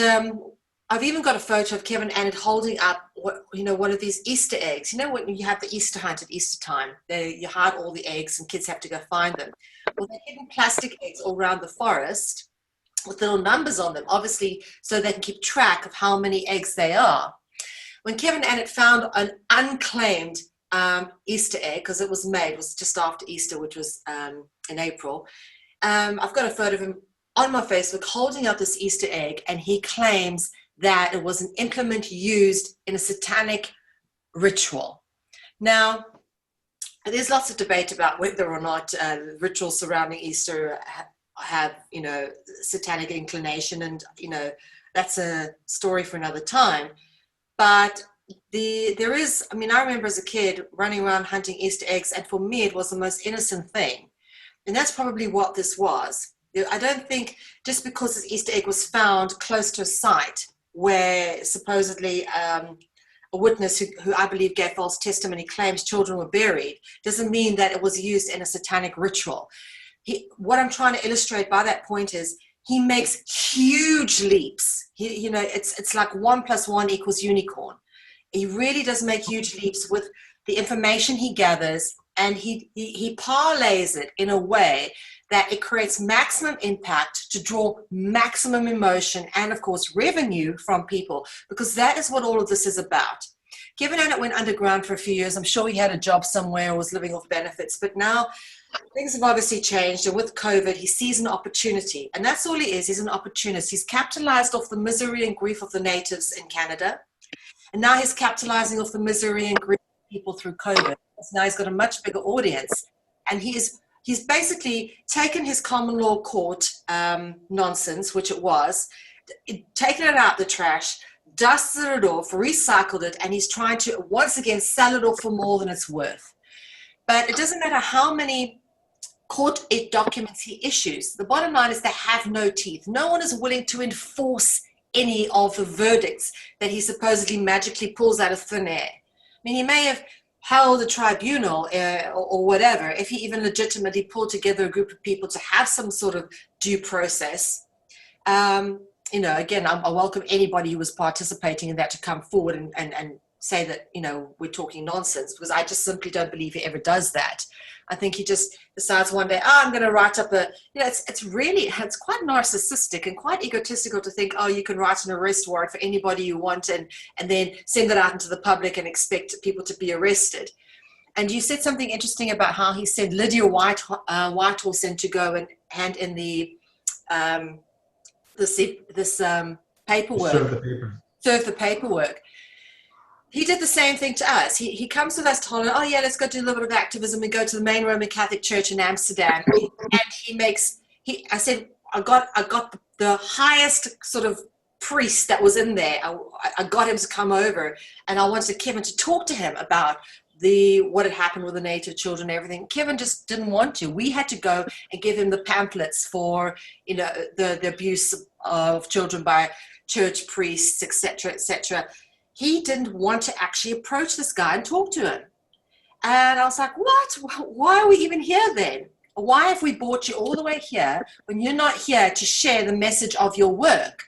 I've even got a photo of Kevin Annett holding up one of these Easter eggs. When you have the Easter hunt at Easter time, you hide all the eggs and kids have to go find them. Well, they're hidden plastic eggs all around the forest with little numbers on them, obviously so they can keep track of how many eggs they are. When Kevin Annett found an unclaimed Easter egg, because it was just after Easter, which was in April, I've got a photo of him on my Facebook holding up this Easter egg, and he claims that it was an implement used in a satanic ritual. Now, there's lots of debate about whether or not rituals surrounding Easter have, you know, satanic inclination, and, you know, that's a story for another time. But there is, I mean, I remember as a kid running around hunting Easter eggs, and for me it was the most innocent thing. And that's probably what this was. I don't think just because this Easter egg was found close to a site where supposedly a witness who I believe gave false testimony claims children were buried, doesn't mean that it was used in a satanic ritual. What I'm trying to illustrate by that point is he makes huge leaps. You know, it's like 1 + 1 = unicorn. He really does make huge leaps with the information he gathers, and he parlays it in a way that it creates maximum impact to draw maximum emotion and, of course, revenue from people, because that is what all of this is about. Kevin Annett went underground for a few years. I'm sure he had a job somewhere or was living off benefits, but now things have obviously changed, and with COVID, he sees an opportunity, and that's all he is. He's an opportunist. He's capitalized off the misery and grief of the natives in Canada, and now he's capitalizing off the misery and grief of people through COVID. So now he's got a much bigger audience, and he's basically taken his common law court nonsense, which it was, taken it out the trash, dusted it off, recycled it, and he's trying to once again sell it off for more than it's worth. But it doesn't matter how many court documents he issues. The bottom line is they have no teeth. No one is willing to enforce any of the verdicts that he supposedly magically pulls out of thin air. I mean, he may have held a tribunal or whatever, if he even legitimately pulled together a group of people to have some sort of due process. You know, again, I welcome anybody who was participating in that to come forward and say that, you know, we're talking nonsense, because I just simply don't believe he ever does that. I think he just decides one day, I'm going to write up you know, it's quite narcissistic and quite egotistical to think, you can write an arrest warrant for anybody you want and then send it out into the public and expect people to be arrested. And you said something interesting about how he sent Lydia Whitehorse in to go and hand in this paperwork. Serve the paperwork. He did the same thing to us. He comes with us to Holland. Oh yeah, let's go do a little bit of activism and go to the main Roman Catholic Church in Amsterdam. And I said, I got the highest sort of priest that was in there. I got him to come over, and I wanted Kevin to talk to him about what had happened with the native children and everything. Kevin just didn't want to. We had to go and give him the pamphlets for, you know, the abuse of children by church priests, etc., etc. He didn't want to actually approach this guy and talk to him. And I was like, what? Why are we even here then? Why have we brought you all the way here when you're not here to share the message of your work?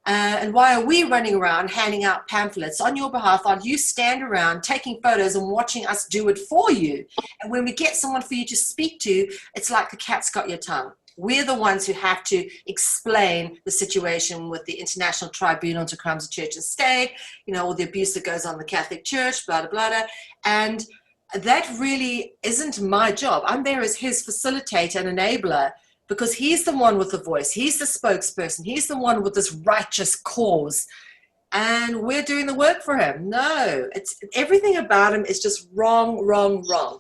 And why are we running around handing out pamphlets on your behalf while you stand around taking photos and watching us do it for you? And when we get someone for you to speak to, it's like the cat's got your tongue. We're the ones who have to explain the situation with the International Tribunal to Crimes of Church and State, you know, all the abuse that goes on in the Catholic Church, blah, blah, blah. And that really isn't my job. I'm there as his facilitator and enabler, because he's the one with the voice. He's the spokesperson. He's the one with this righteous cause. And we're doing the work for him. No, everything about him is just wrong, wrong, wrong.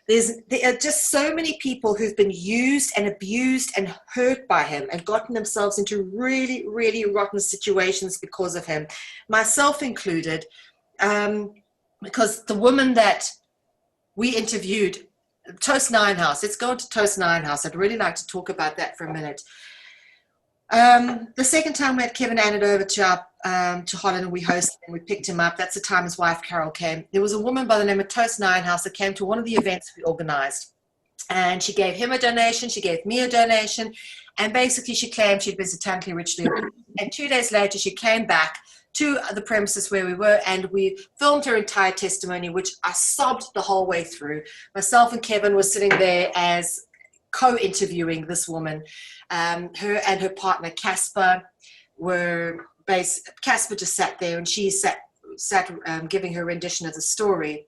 There are just so many people who've been used and abused and hurt by him and gotten themselves into really, really rotten situations because of him, myself included, because the woman that we interviewed, Toast Ninehouse, let's go to Toast Ninehouse. I'd really like to talk about that for a minute. The second time we had Kevin Annett over to Holland, and we hosted and we picked him up. That's the time his wife Carol came. There was a woman by the name of Toast Ninehouse that came to one of the events we organized, and she gave him a donation. She gave me a donation, and basically she claimed she'd been satanically ritually abused. And 2 days later, she came back to the premises where we were, and we filmed her entire testimony, which I sobbed the whole way through. Myself and Kevin were sitting there as co-interviewing this woman. Her and her partner Casper Casper just sat there, and she sat giving her rendition of the story.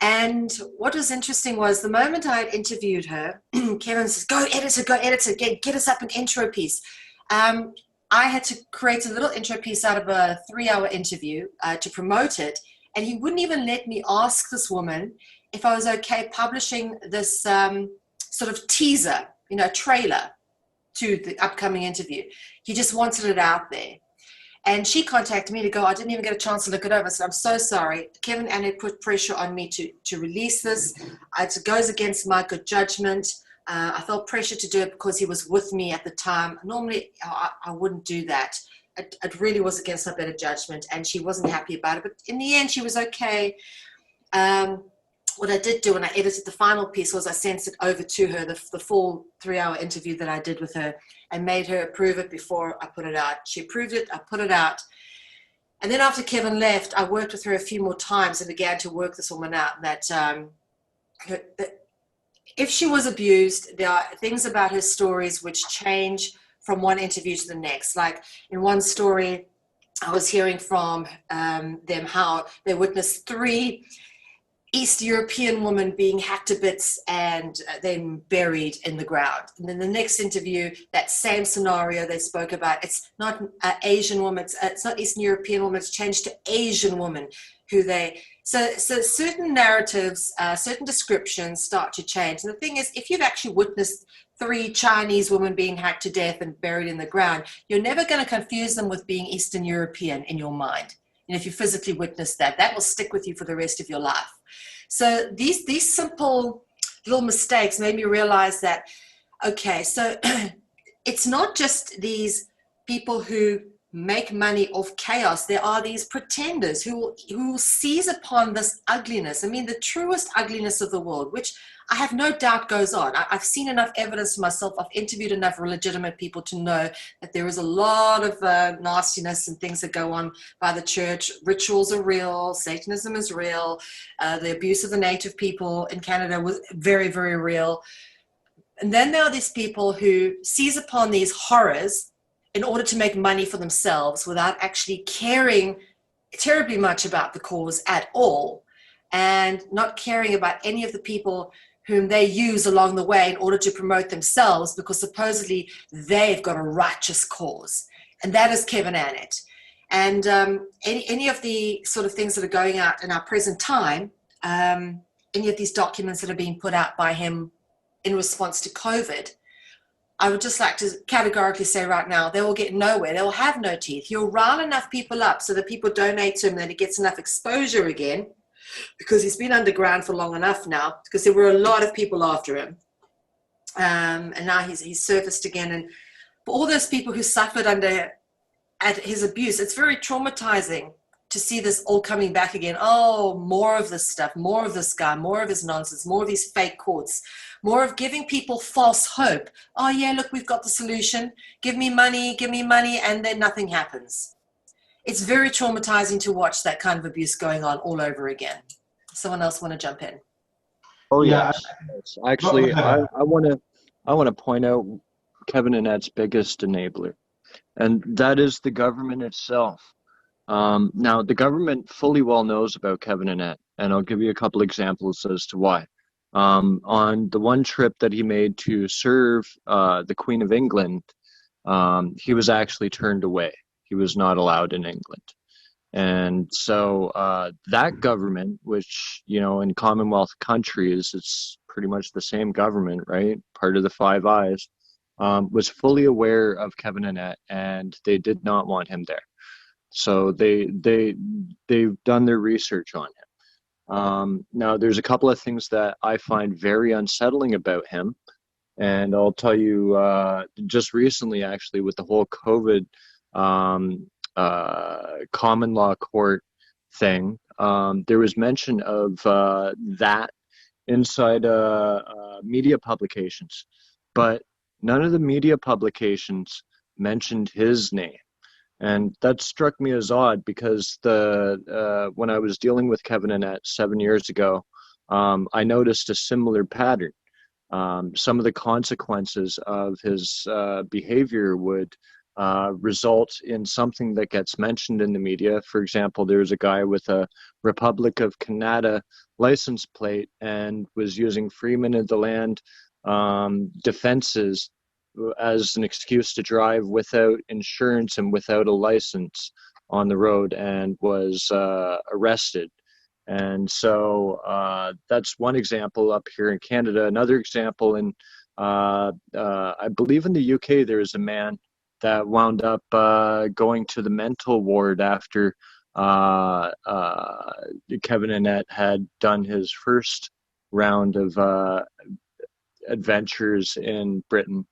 And what was interesting was the moment I had interviewed her, Kevin says, go editor, get us up an intro piece. I had to create a little intro piece out of a 3-hour interview to promote it, and he wouldn't even let me ask this woman if I was okay publishing this sort of teaser, trailer to the upcoming interview. He just wanted it out there. And she contacted me to go, I didn't even get a chance to look it over. So I'm so sorry. Kevin Annett put pressure on me to release this. It goes against my good judgment. I felt pressure to do it because he was with me at the time. Normally, I wouldn't do that. It really was against her better judgment, and she wasn't happy about it. But in the end, she was okay. What I did do when I edited the final piece was I sent it over to her, the full 3-hour interview that I did with her, and made her approve it before I put it out. She approved it, I put it out. And then after Kevin left, I worked with her a few more times and began to work this woman out that if she was abused, there are things about her stories which change from one interview to the next. Like in one story, I was hearing from them how they witnessed 3 East European women being hacked to bits and then buried in the ground. And then the next interview, that same scenario they spoke about, it's not Asian women, it's not Eastern European women, it's changed to Asian women so certain narratives, certain descriptions start to change. And the thing is, if you've actually witnessed 3 Chinese women being hacked to death and buried in the ground, you're never going to confuse them with being Eastern European in your mind. And if you physically witness that, that will stick with you for the rest of your life. So these simple little mistakes made me realize that, okay, so it's not just these people who make money off chaos. There are these pretenders who will seize upon this ugliness. I mean, the truest ugliness of the world, which I have no doubt goes on. I've seen enough evidence for myself. I've interviewed enough legitimate people to know that there is a lot of nastiness and things that go on by the church. Rituals are real. Satanism is real. The abuse of the native people in Canada was very, very real. And then there are these people who seize upon these horrors in order to make money for themselves without actually caring terribly much about the cause at all, and not caring about any of the people whom they use along the way in order to promote themselves, because supposedly they've got a righteous cause. And that is Kevin Annett. And any of the sort of things that are going out in our present time, any of these documents that are being put out by him in response to COVID, I would just like to categorically say right now, they will get nowhere. They will have no teeth. He'll rile enough people up so that people donate to him, that he gets enough exposure again, because he's been underground for long enough now, because there were a lot of people after him. And now he's surfaced again. And for all those people who suffered at his abuse, it's very traumatizing to see this all coming back again. Oh, more of this stuff, more of this guy, more of his nonsense, more of these fake courts, more of giving people false hope. Oh yeah, look, we've got the solution. Give me money, and then nothing happens. It's very traumatizing to watch that kind of abuse going on all over again. Someone else want to jump in? Oh yeah, actually, I want to point out Kevin Annett's biggest enabler, and that is the government itself. Now, the government fully well knows about Kevin Annett, and I'll give you a couple examples as to why. On the one trip that he made to serve the Queen of England, he was actually turned away. He was not allowed in England. And so that government, which, in Commonwealth countries, it's pretty much the same government, right? Part of the Five Eyes, was fully aware of Kevin Annett, and they did not want him there. So they've done their research on him. Now, there's a couple of things that I find very unsettling about him. And I'll tell you, just recently, actually, with the whole COVID common law court thing, there was mention of that inside media publications. But none of the media publications mentioned his name. And that struck me as odd, because when I was dealing with Kevin Annett 7 years ago, I noticed a similar pattern. Some of the consequences of his behavior would result in something that gets mentioned in the media. For example, there was a guy with a Republic of Canada license plate and was using Freeman of the Land defenses as an excuse to drive without insurance and without a license on the road, and was arrested And so that's one example up here in Canada. Another example in, I believe in the UK, there is a man that wound up going to the mental ward after Kevin Annett had done his first round of adventures in Britain.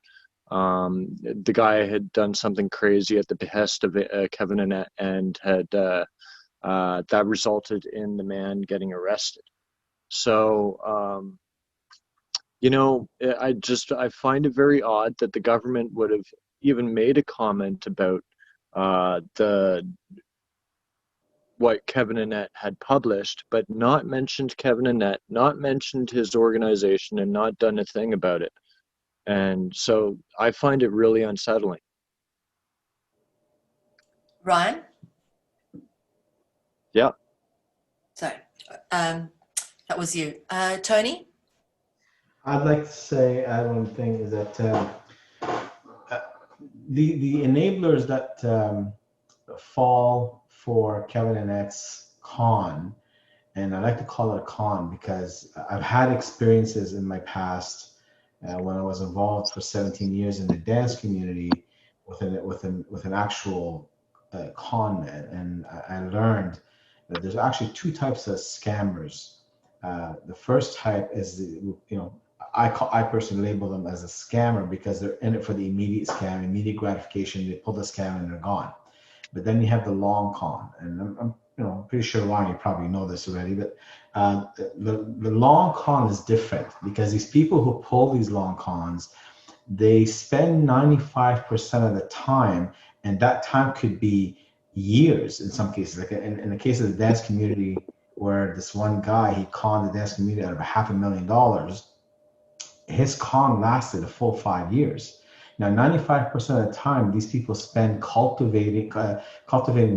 The guy had done something crazy at the behest of Kevin Annett, and had that resulted in the man getting arrested. So, I find it very odd that the government would have even made a comment about what Kevin Annett had published, but not mentioned Kevin Annett, not mentioned his organization, and not done a thing about it. And so I find it really unsettling. Ryan? Yeah. So, that was you. Tony? I'd like to say one thing is that the enablers that fall for Kevin Annett's con, and I like to call it a con because I've had experiences in my past when I was involved for 17 years in the dance community with an actual con man, and I learned that there's actually two types of scammers. The first type is I personally label them as a scammer because they're in it for the immediate scam, immediate gratification. They pull the scam and they're gone. But then you have the long con, and I'm pretty sure, Ryan, you probably know this already, but the long con is different because these people who pull these long cons, they spend 95% of the time, and that time could be years in some cases. Like in the case of the dance community, where this one guy, he conned the dance community out of $500,000. His con lasted a full 5 years. Now, 95% of the time, these people spend cultivating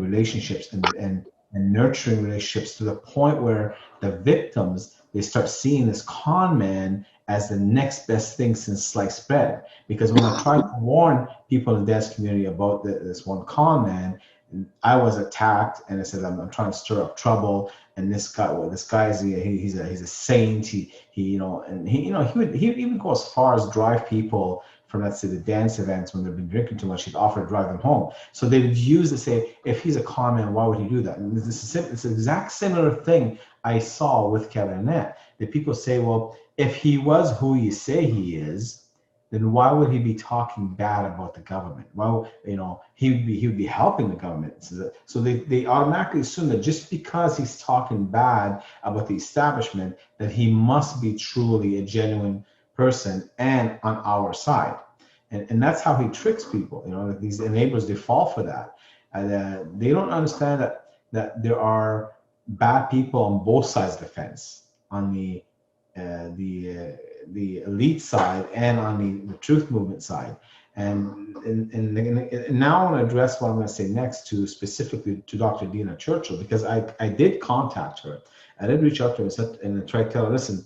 relationships and nurturing relationships to the point where the victims, they start seeing this con man as the next best thing since sliced bread. Because when I tried to warn people in the dance community about this one con man, I was attacked, and I said, I'm trying to stir up trouble. And this guy is he's a saint. He would even go as far as drive people from, let's say, the dance events when they've been drinking too much. He'd offer to drive them home. So they would use to say, if he's a con man, why would he do that? And it's an exact similar thing I saw with Kevin Annett. That people say, well, if he was who you say he is, then why would he be talking bad about the government? Well, he would be helping the government. So they automatically assume that just because he's talking bad about the establishment, that he must be truly a genuine person and on our side. And that's how he tricks people. That these enablers, they fall for that. And they don't understand that there are bad people on both sides of the fence, on the elite side and on the truth movement side. And now I want to address what I'm going to say next to specifically to Dr. Dina Churchill, because I did contact her. I did reach out to her and try to tell her, listen,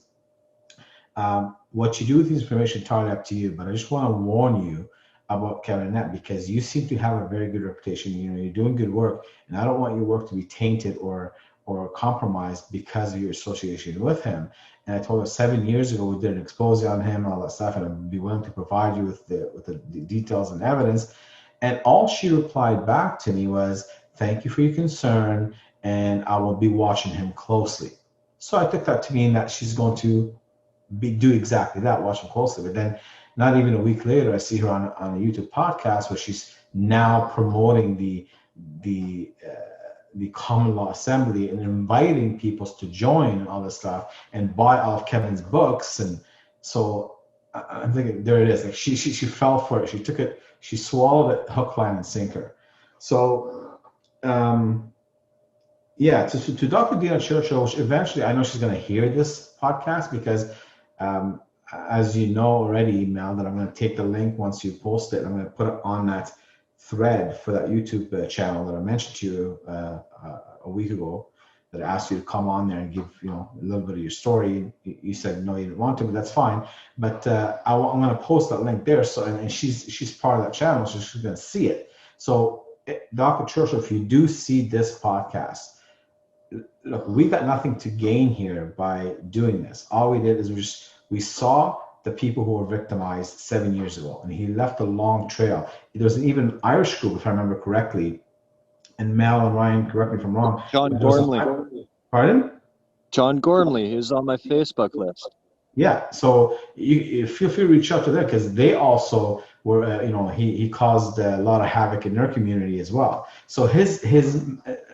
what you do with this information is entirely up to you, but I just want to warn you about Kevin Annett, because you seem to have a very good reputation. You're doing good work, and I don't want your work to be tainted or compromised because of your association with him. And I told her 7 years ago we did an expose on him and all that stuff, and I'd be willing to provide you with the details and evidence. And all she replied back to me was, thank you for your concern, and I will be watching him closely. So I took that to mean that she's going to do exactly that, watch him closely. But then not even a week later, I see her on a YouTube podcast where she's now promoting the Common Law Assembly and inviting people to join and all this stuff and buy all of Kevin's books. And so I'm thinking, there it is. Like she fell for it. She took it. She swallowed it hook, line, and sinker. So to Dr. Dina Churchill, which eventually I know she's going to hear this podcast, because as you know already, Mel, that I'm going to take the link once you post it. I'm going to put it on that thread for that YouTube channel that I mentioned to you a week ago, that I asked you to come on there and give a little bit of your story. You said no, you didn't want to, but that's fine. But I'm going to post that link there. So and she's part of that channel, so she's going to see it. So Dr. Churchill, if you do see this podcast, look, we got nothing to gain here by doing this. All we did is we saw the people who were victimized 7 years ago, and he left a long trail. There was an even Irish group, if I remember correctly, and Mel and Ryan, correct me if I'm wrong. John Gormley. Pardon? John Gormley, who's on my Facebook list. Yeah, so you feel free to reach out to them, because they also were, he caused a lot of havoc in their community as well. So his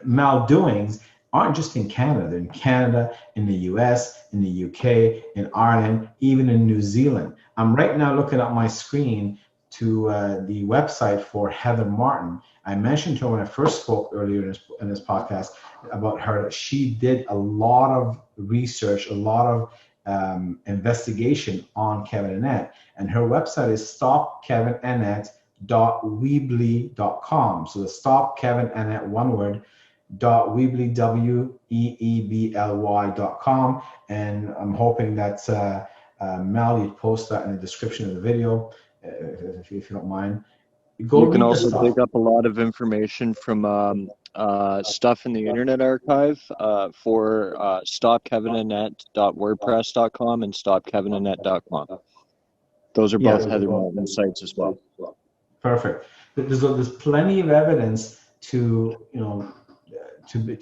maldoings aren't just in Canada. They're in Canada, in the US, in the UK, in Ireland, even in New Zealand. I'm right now looking at my screen to the website for Heather Martin. I mentioned to her when I first spoke earlier in this podcast about her, that she did a lot of research, a lot of investigation on Kevin Annett, and her website is stopkevinannett.weebly.com. So the Stop Kevin Annett, one word, .weebly, WEEBLY.com. And I'm hoping that Mel, you'd post that in the description of the video, if you don't mind. You can also dig up a lot of information from stuff in the Internet Archive for stopkevinannett.wordpress.com and stopkevinannett.com. Those are both Heather Martin sites as well. Perfect. There's plenty of evidence to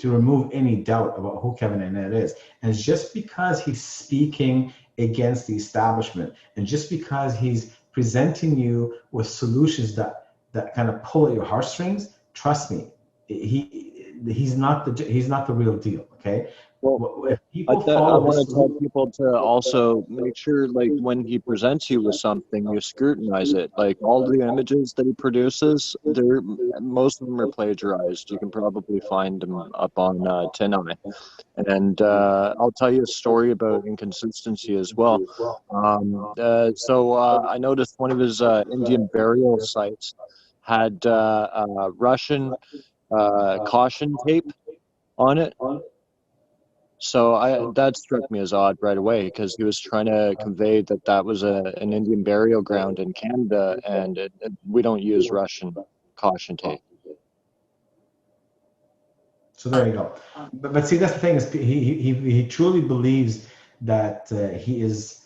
remove any doubt about who Kevin Annett is. And just because he's speaking against the establishment, and just because he's presenting you with solutions that kind of pull at your heartstrings, trust me, he's not the real deal. Okay. Well, if people I want to tell people to also make sure, like, when he presents you with something, you scrutinize it. Like, all the images that he produces, most of them are plagiarized. You can probably find them up on TinEye. And I'll tell you a story about inconsistency as well. So I noticed one of his Indian burial sites had Russian caution tape on it. So that struck me as odd right away, because he was trying to convey that was an Indian burial ground in Canada, and we don't use Russian caution tape. So there you go. But see, that's the thing, is he truly believes that he is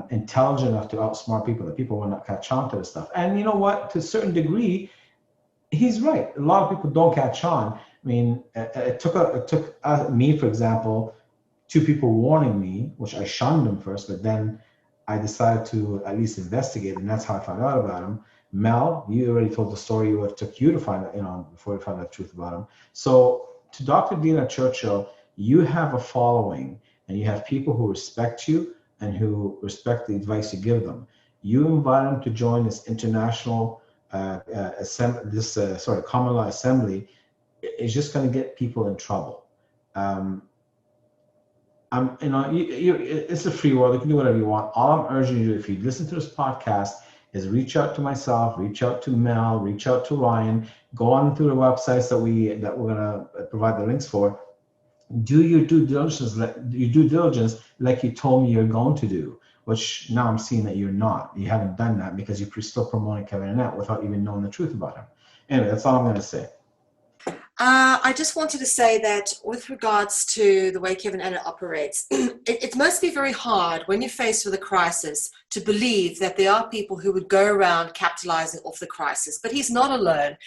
intelligent enough to outsmart people, that people will not catch on to this stuff. And you know what? To a certain degree, he's right. A lot of people don't catch on. I mean, it took me, for example, 2 people warning me, which I shunned them first, but then I decided to at least investigate, and that's how I found out about him. Mel, you already told the story. It took you to find out, before you found out the truth about him. So to Dr. Dina Churchill, you have a following, and you have people who respect you and who respect the advice you give them. You invite them to join this international common law assembly. Is just going to get people in trouble. It's a free world. You can do whatever you want. All I'm urging you to do, if you listen to this podcast, is reach out to myself, reach out to Mel, reach out to Ryan, go on through the websites that we're going to provide the links for. Do your due diligence, like you told me you're going to do, which now I'm seeing that you're not. You haven't done that because you're still promoting Kevin Annett without even knowing the truth about him. Anyway, that's all I'm going to say. I just wanted to say that with regards to the way Kevin Annett operates, it must be very hard when you're faced with a crisis to believe that there are people who would go around capitalizing off the crisis. But he's not alone.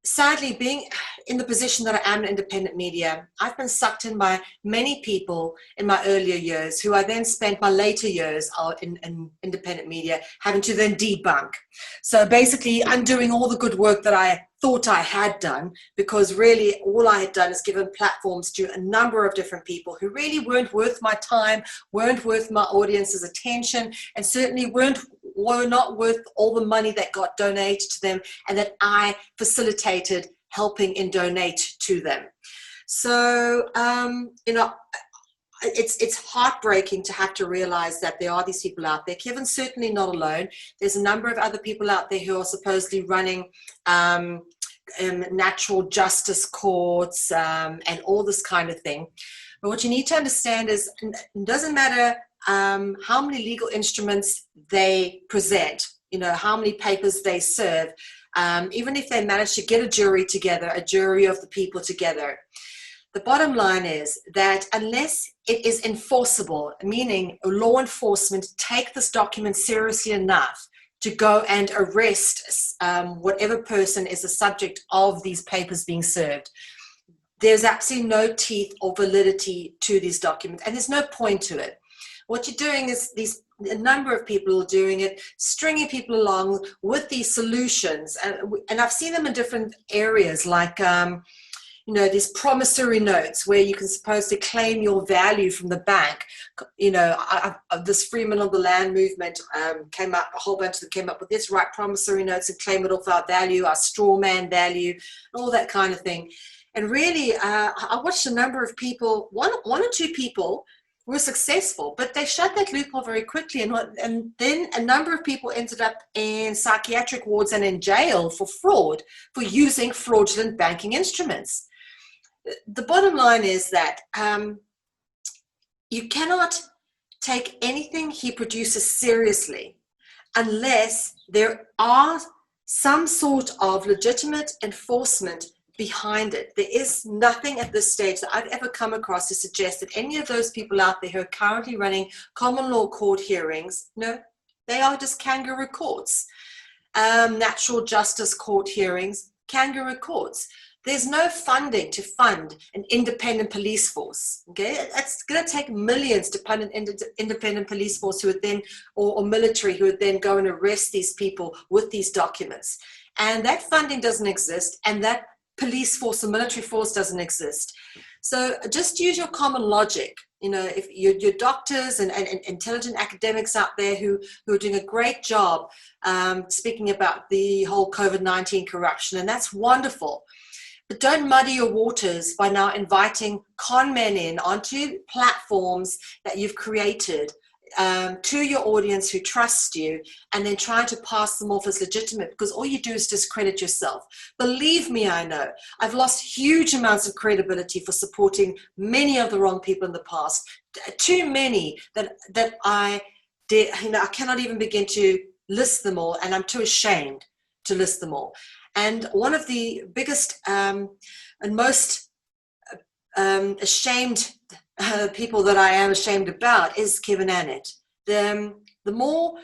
Sadly, being in the position that I am in independent media, I've been sucked in by many people in my earlier years who I then spent my later years in independent media having to then debunk. So basically undoing all the good work that I thought I had done, because really all I had done is given platforms to a number of different people who really weren't worth my time, weren't worth my audience's attention, and certainly were not worth all the money that got donated to them and that I facilitated helping and donate to them. So, it's heartbreaking to have to realize that there are these people out there. Kevin's certainly not alone. There's a number of other people out there who are supposedly running natural justice courts and all this kind of thing. But what you need to understand is it doesn't matter how many legal instruments they present, how many papers they serve, even if they manage to get a jury together, a jury of the people together. The bottom line is that unless it is enforceable, meaning law enforcement take this document seriously enough to go and arrest whatever person is the subject of these papers being served, there's absolutely no teeth or validity to these documents, and there's no point to it. What you're doing is a number of people are doing it, stringing people along with these solutions, and I've seen them in different areas, like these promissory notes where you can supposedly claim your value from the bank. This Freeman on the Land movement came up, a whole bunch of them came up with this, write promissory notes and claim it off our value, our straw man value, all that kind of thing. And really, I watched a number of people, one or two people were successful, but they shut that loophole very quickly. And then a number of people ended up in psychiatric wards and in jail for fraud, for using fraudulent banking instruments. The bottom line is that you cannot take anything he produces seriously unless there are some sort of legitimate enforcement behind it. There is nothing at this stage that I've ever come across to suggest that any of those people out there who are currently running common law court hearings, they are just kangaroo courts. Natural justice court hearings, kangaroo courts. There's no funding to fund an independent police force. Okay, it's going to take millions to fund an independent police force who would then, or military, who would then go and arrest these people with these documents. And that funding doesn't exist, and that police force or military force doesn't exist. So just use your common logic. If your doctors and intelligent academics out there who are doing a great job speaking about the whole COVID-19 corruption, and that's wonderful. But don't muddy your waters by now inviting con men in onto platforms that you've created to your audience who trust you, and then trying to pass them off as legitimate, because all you do is discredit yourself. Believe me, I know. I've lost huge amounts of credibility for supporting many of the wrong people in the past. Too many that I did, I cannot even begin to list them all, and I'm too ashamed to list them all. And one of the biggest and most ashamed people that I am ashamed about is Kevin Annett. The more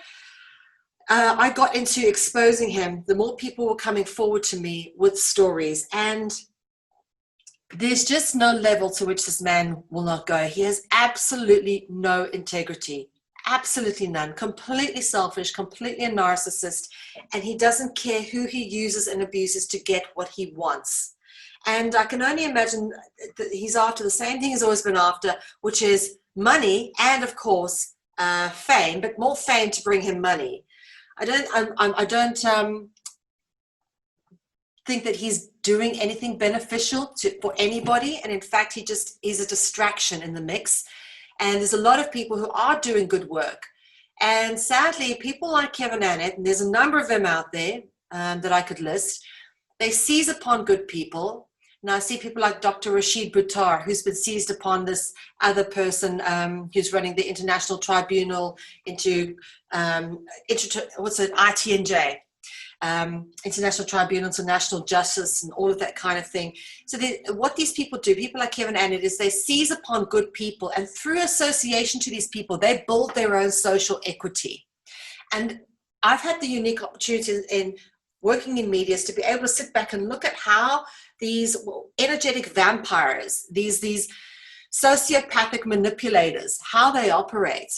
I got into exposing him, the more people were coming forward to me with stories, and there's just no level to which this man will not go. He has absolutely no integrity, absolutely none, completely selfish, completely a narcissist, and he doesn't care who he uses and abuses to get what he wants. And I can only imagine that he's after the same thing he's always been after, which is money and, of course, fame, but more fame to bring him money. I don't think that he's doing anything beneficial for anybody, and in fact, he's a distraction in the mix. And there's a lot of people who are doing good work. And sadly, people like Kevin Annett, and there's a number of them out there that I could list, they seize upon good people. Now I see people like Dr. Rashid Buttar, who's been seized upon this other person who's running the International Tribunal into, ITNJ, International Tribunal to National Justice, and all of that kind of thing. So what these people do, people like Kevin Annett, is they seize upon good people, and through association to these people, they build their own social equity. And I've had the unique opportunity in working in media to be able to sit back and look at how these energetic vampires, these sociopathic manipulators, how they operate.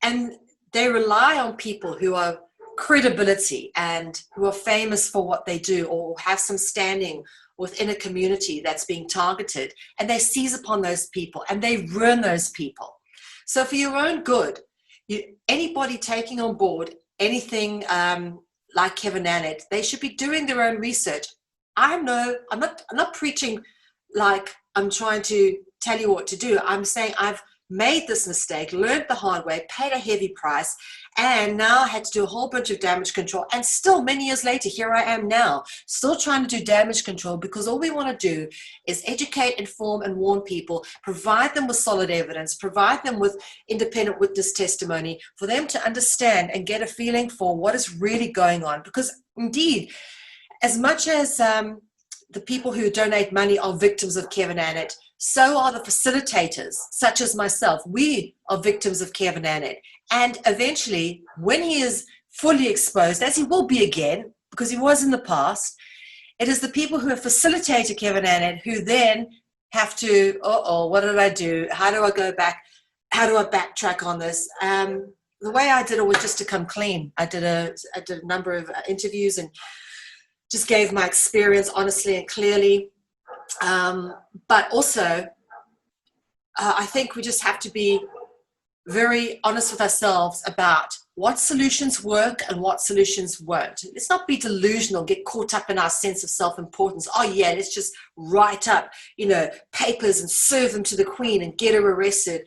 And they rely on people who are credibility and who are famous for what they do, or have some standing within a community that's being targeted, and they seize upon those people and they ruin those people. So for your own good, anybody taking on board anything like Kevin Annett, they should be doing their own research. I'm not preaching like I'm trying to tell you what to do. I'm saying I've made this mistake, learned the hard way, paid a heavy price, and now had to do a whole bunch of damage control. And still, many years later, here I am now, still trying to do damage control, because all we want to do is educate, inform, and warn people, provide them with solid evidence, provide them with independent witness testimony, for them to understand and get a feeling for what is really going on. Because indeed, as much as the people who donate money are victims of Kevin Annett, so are the facilitators, such as myself. We are victims of Kevin Annett. And eventually, when he is fully exposed, as he will be again, because he was in the past, it is the people who have facilitated Kevin Annett who then have to, what did I do? How do I go back? How do I backtrack on this? The way I did it was just to come clean. I did a number of interviews and just gave my experience honestly and clearly. But also, I think we just have to be very honest with ourselves about what solutions work and what solutions won't. Let's not be delusional, get caught up in our sense of self-importance. Oh yeah, let's just write up, papers and serve them to the Queen and get her arrested.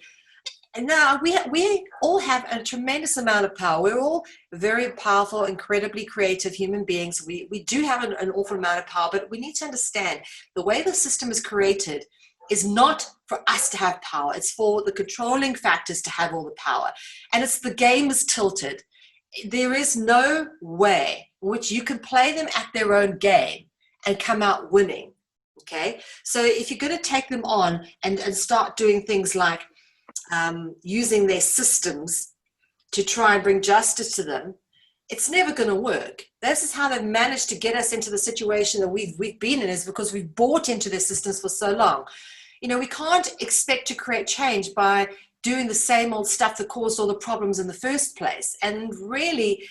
And now we all have a tremendous amount of power. We're all very powerful, incredibly creative human beings. We do have an awful amount of power, but we need to understand the way the system is created is not for us to have power. It's for the controlling factors to have all the power. And it's the game is tilted. There is no way in which you can play them at their own game and come out winning, okay? So if you're going to take them on and start doing things like using their systems to try and bring justice to them, it's never going to work. This is how they've managed to get us into the situation that we've been in, is because we've bought into their systems for so long. We can't expect to create change by doing the same old stuff that caused all the problems in the first place. And really,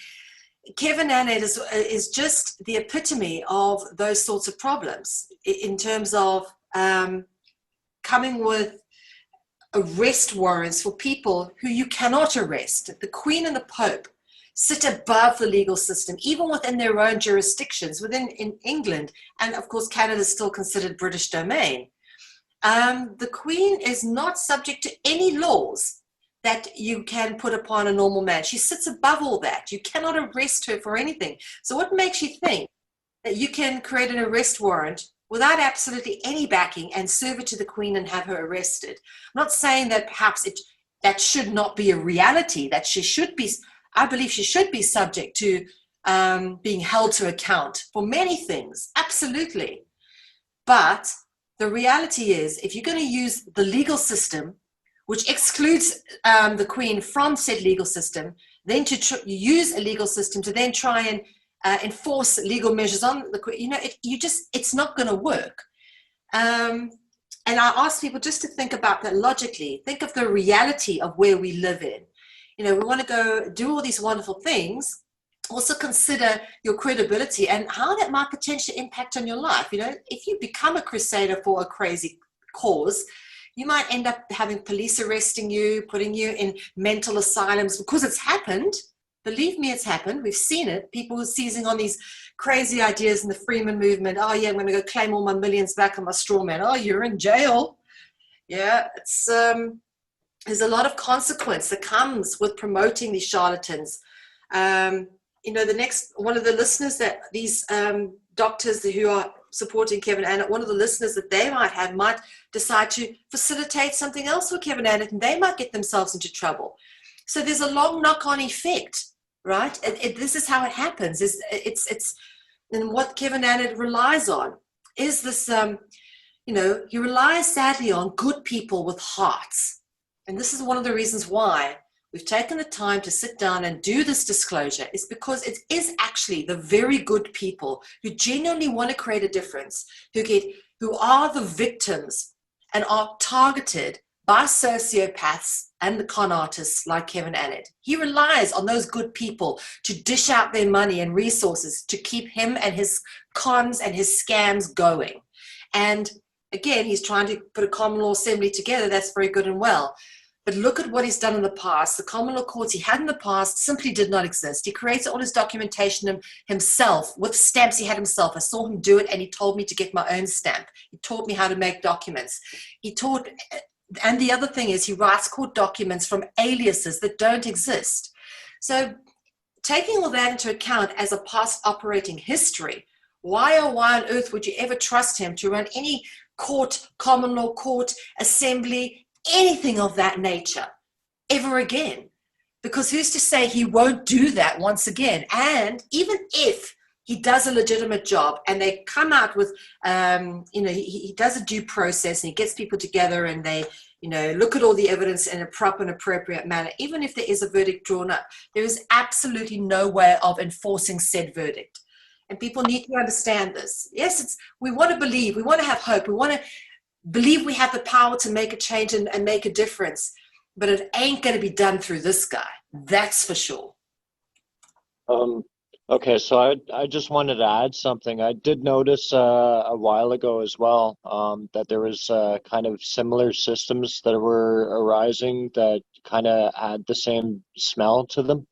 Kevin Annett is just the epitome of those sorts of problems in terms of coming with arrest warrants for people who you cannot arrest. The Queen and the Pope sit above the legal system, even within their own jurisdictions, in England. And of course, Canada is still considered British domain. The Queen is not subject to any laws that you can put upon a normal man. She sits above all that. You cannot arrest her for anything. So what makes you think that you can create an arrest warrant without absolutely any backing and serve it to the Queen and have her arrested? I'm not saying that perhaps that should not be a reality, that she should be, I believe she should be subject to being held to account for many things, absolutely. But the reality is, if you're going to use the legal system, which excludes the Queen from said legal system, then to use a legal system to then try and enforce legal measures on the Queen, it's not going to work. And I ask people just to think about that logically. Think of the reality of where we live in. We want to go do all these wonderful things. Also consider your credibility and how that might potentially impact on your life. If you become a crusader for a crazy cause, you might end up having police arresting you, putting you in mental asylums because it's happened. Believe me, it's happened. We've seen it. People seizing on these crazy ideas in the Freeman movement. Oh yeah, I'm going to go claim all my millions back on my straw man. Oh, you're in jail. Yeah, it's there's a lot of consequence that comes with promoting these charlatans. The next one of the listeners that these doctors who are supporting Kevin Annett, one of the listeners that they might decide to facilitate something else with Kevin Annett, and they might get themselves into trouble. So there's a long knock-on effect, right? This is how it happens. It's and what Kevin Annett relies on is this. He relies sadly on good people with hearts, and this is one of the reasons why we've taken the time to sit down and do this disclosure, is because it is actually the very good people who genuinely want to create a difference, who are the victims and are targeted by sociopaths and the con artists like Kevin Annett. He relies on those good people to dish out their money and resources to keep him and his cons and his scams going. And again, he's trying to put a common law assembly together. That's very good and well. But look at what he's done in the past. The common law courts he had in the past simply did not exist. He created all his documentation himself with stamps he had himself. I saw him do it, and he told me to get my own stamp. He taught me how to make documents. And the other thing is he writes court documents from aliases that don't exist. So taking all that into account as a past operating history, why on earth would you ever trust him to run any court, common law court, assembly, anything of that nature ever again? Because who's to say he won't do that once again? And even if he does a legitimate job, and they come out with, he does a due process, and he gets people together, and they, look at all the evidence in a proper and appropriate manner. Even if there is a verdict drawn up, there is absolutely no way of enforcing said verdict. And people need to understand this. Yes, we want to believe, we want to have hope, we want to believe we have the power to make a change and make a difference, but it ain't going to be done through this guy. That's for sure. Okay, so I just wanted to add something. I did notice a while ago as well that there was kind of similar systems that were arising that kind of had the same smell to them.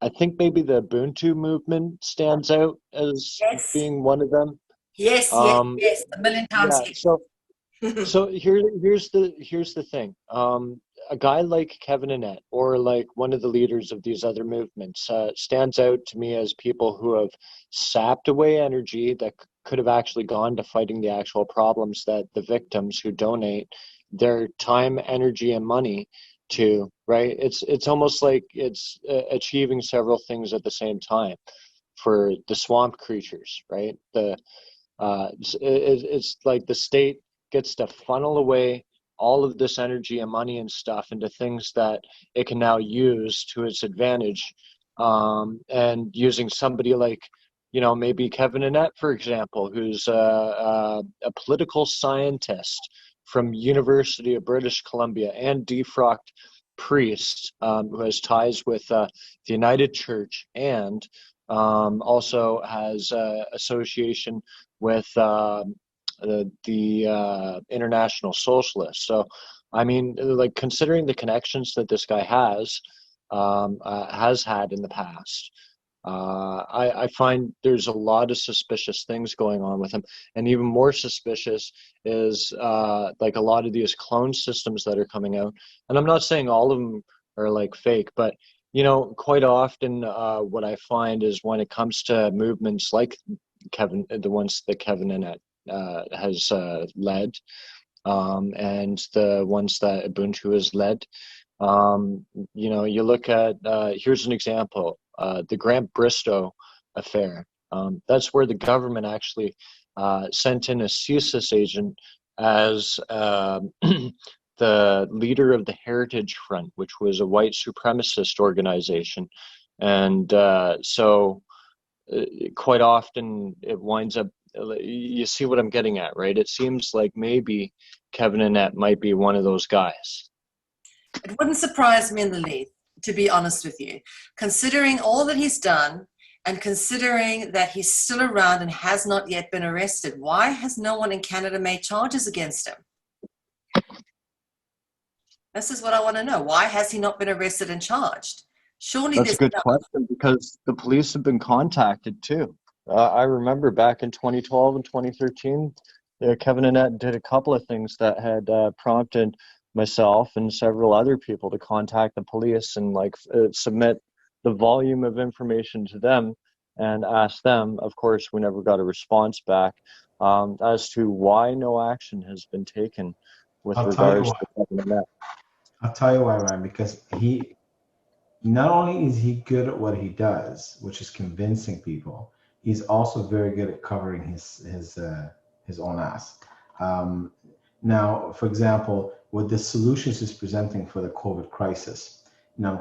I think maybe the Ubuntu movement stands out as being one of them. Yes, yes, a million times. Yeah, so here's the thing. A guy like Kevin Annett, or like one of the leaders of these other movements, stands out to me as people who have sapped away energy that could have actually gone to fighting the actual problems that the victims who donate their time, energy, and money to, right? It's almost like it's achieving several things at the same time for the swamp creatures, right? It's like the state gets to funnel away all of this energy and money and stuff into things that it can now use to its advantage, and using somebody like, maybe Kevin Annett, for example, who's a political scientist from University of British Columbia and defrocked priest, who has ties with the United Church, and also has association with the International Socialists. So, I mean, like, considering the connections that this guy has had in the past, I find there's a lot of suspicious things going on with him. And even more suspicious is like a lot of these clone systems that are coming out. And I'm not saying all of them are like fake, but quite often what I find is when it comes to movements like the ones that Kevin Annett has led, and the ones that Ubuntu has led, you look at, here's an example, the Grant Bristow affair. That's where the government actually sent in a CSIS agent as the leader of the Heritage Front, which was a white supremacist organization. And so quite often it winds up, you see what I'm getting at, right? It seems like maybe Kevin Annett might be one of those guys. It wouldn't surprise me in the least, to be honest with you, considering all that he's done and considering that he's still around and has not yet been arrested. Why has no one in Canada made charges against him? This is what I want to know. Why has he not been arrested and charged? Surely that's a good question, because the police have been contacted too. I remember back in 2012 and 2013, Kevin Annett did a couple of things that had prompted myself and several other people to contact the police and submit the volume of information to them and ask them. Of course, we never got a response back as to why no action has been taken with regards to Kevin Annett. I'll tell you why, Ryan, because he, not only is he good at what he does, which is convincing people, he's also very good at covering his own ass. Now, for example, with the solutions he's presenting for the COVID crisis,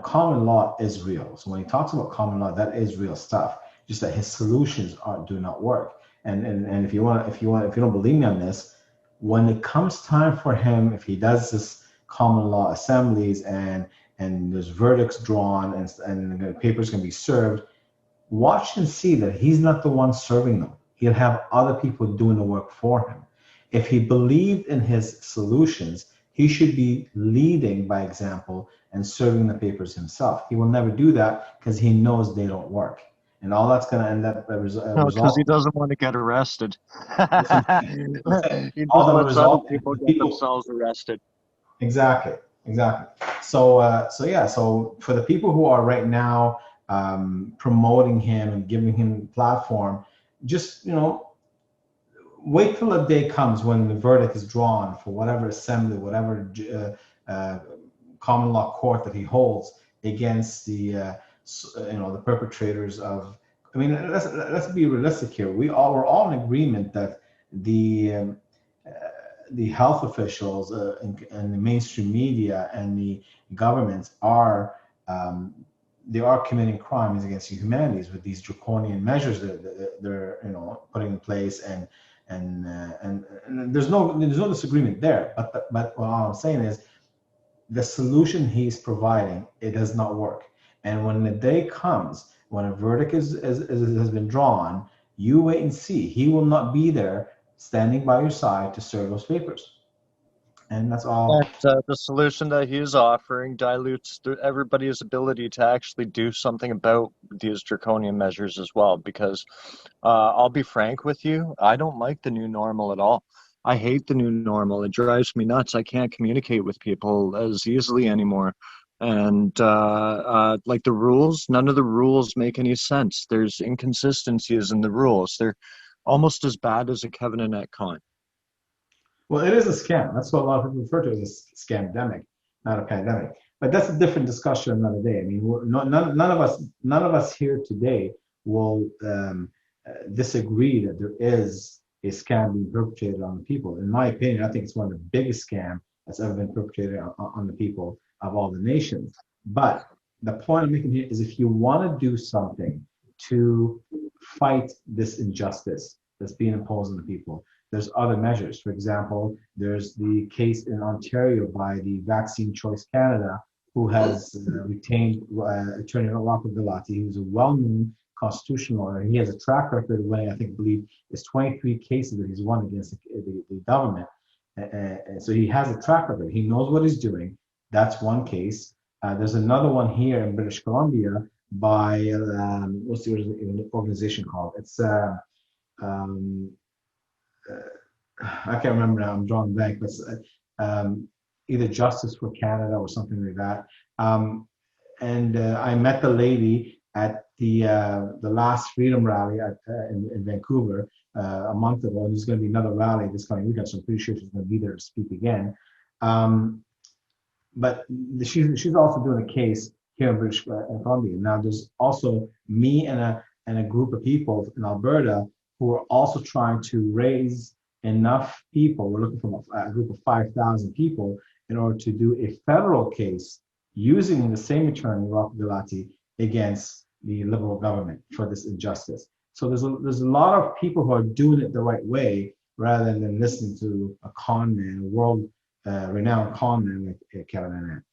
common law is real. So when he talks about common law, that is real stuff. Just that his solutions do not work. And if you don't believe me on this, when it comes time for him, if he does this common law assemblies and there's verdicts drawn and the papers can be served, watch and see that he's not the one serving them. He'll have other people doing the work for him. If he believed in his solutions, he should be leading by example and serving the papers himself. He will never do that because he knows they don't work. And all that's going to end up because he doesn't want to get arrested. He doesn't want other people get themselves arrested. Exactly. So for the people who are right now promoting him and giving him platform, just wait till the day comes when the verdict is drawn for whatever assembly, whatever common law court that he holds against the the perpetrators of I mean, let's be realistic here. We're all in agreement that the health officials and the mainstream media and the governments are they are committing crimes against humanities with these draconian measures that they're putting in place, and there's no disagreement there. But what I'm saying is the solution he's providing, it does not work. And when the day comes when a verdict has been drawn, you wait and see. He will not be there standing by your side to serve those papers. And that's all. The solution that he is offering dilutes everybody's ability to actually do something about these draconian measures as well. Because I'll be frank with you, I don't like the new normal at all. I hate the new normal. It drives me nuts. I can't communicate with people as easily anymore. And like the rules, none of the rules make any sense. There's inconsistencies in the rules. They're almost as bad as a Kevin Annett con. Well, it is a scam. That's what a lot of people refer to as a scamdemic, not a pandemic. But that's a different discussion another day. I mean, none of us here today will disagree that there is a scam being perpetrated on the people. In my opinion, I think it's one of the biggest scams that's ever been perpetrated on the people of all the nations. But the point I'm making here is, if you want to do something to fight this injustice that's being imposed on the people, there's other measures. For example, there's the case in Ontario by the Vaccine Choice Canada, who has retained Attorney Rocco Galati, who's a well-known constitutional lawyer. He has a track record of winning, I believe it's 23 cases that he's won against the government. And so he has a track record. He knows what he's doing. That's one case. There's another one here in British Columbia by, what's the organization called? It's, I can't remember now, I'm drawing blank, but either Justice for Canada or something like that. I met the lady at the last Freedom Rally in Vancouver a month ago, and there's going to be another rally this coming weekend, so I'm pretty sure she's going to be there to speak again. But she's also doing a case here in British Columbia. Now, there's also me and a group of people in Alberta who are also trying to raise enough people. We're looking for a group of 5,000 people in order to do a federal case using the same attorney, Rocco Galati, against the Liberal government for this injustice. So there's a lot of people who are doing it the right way, rather than listening to a con man, a world renowned con man like Kevin Annett.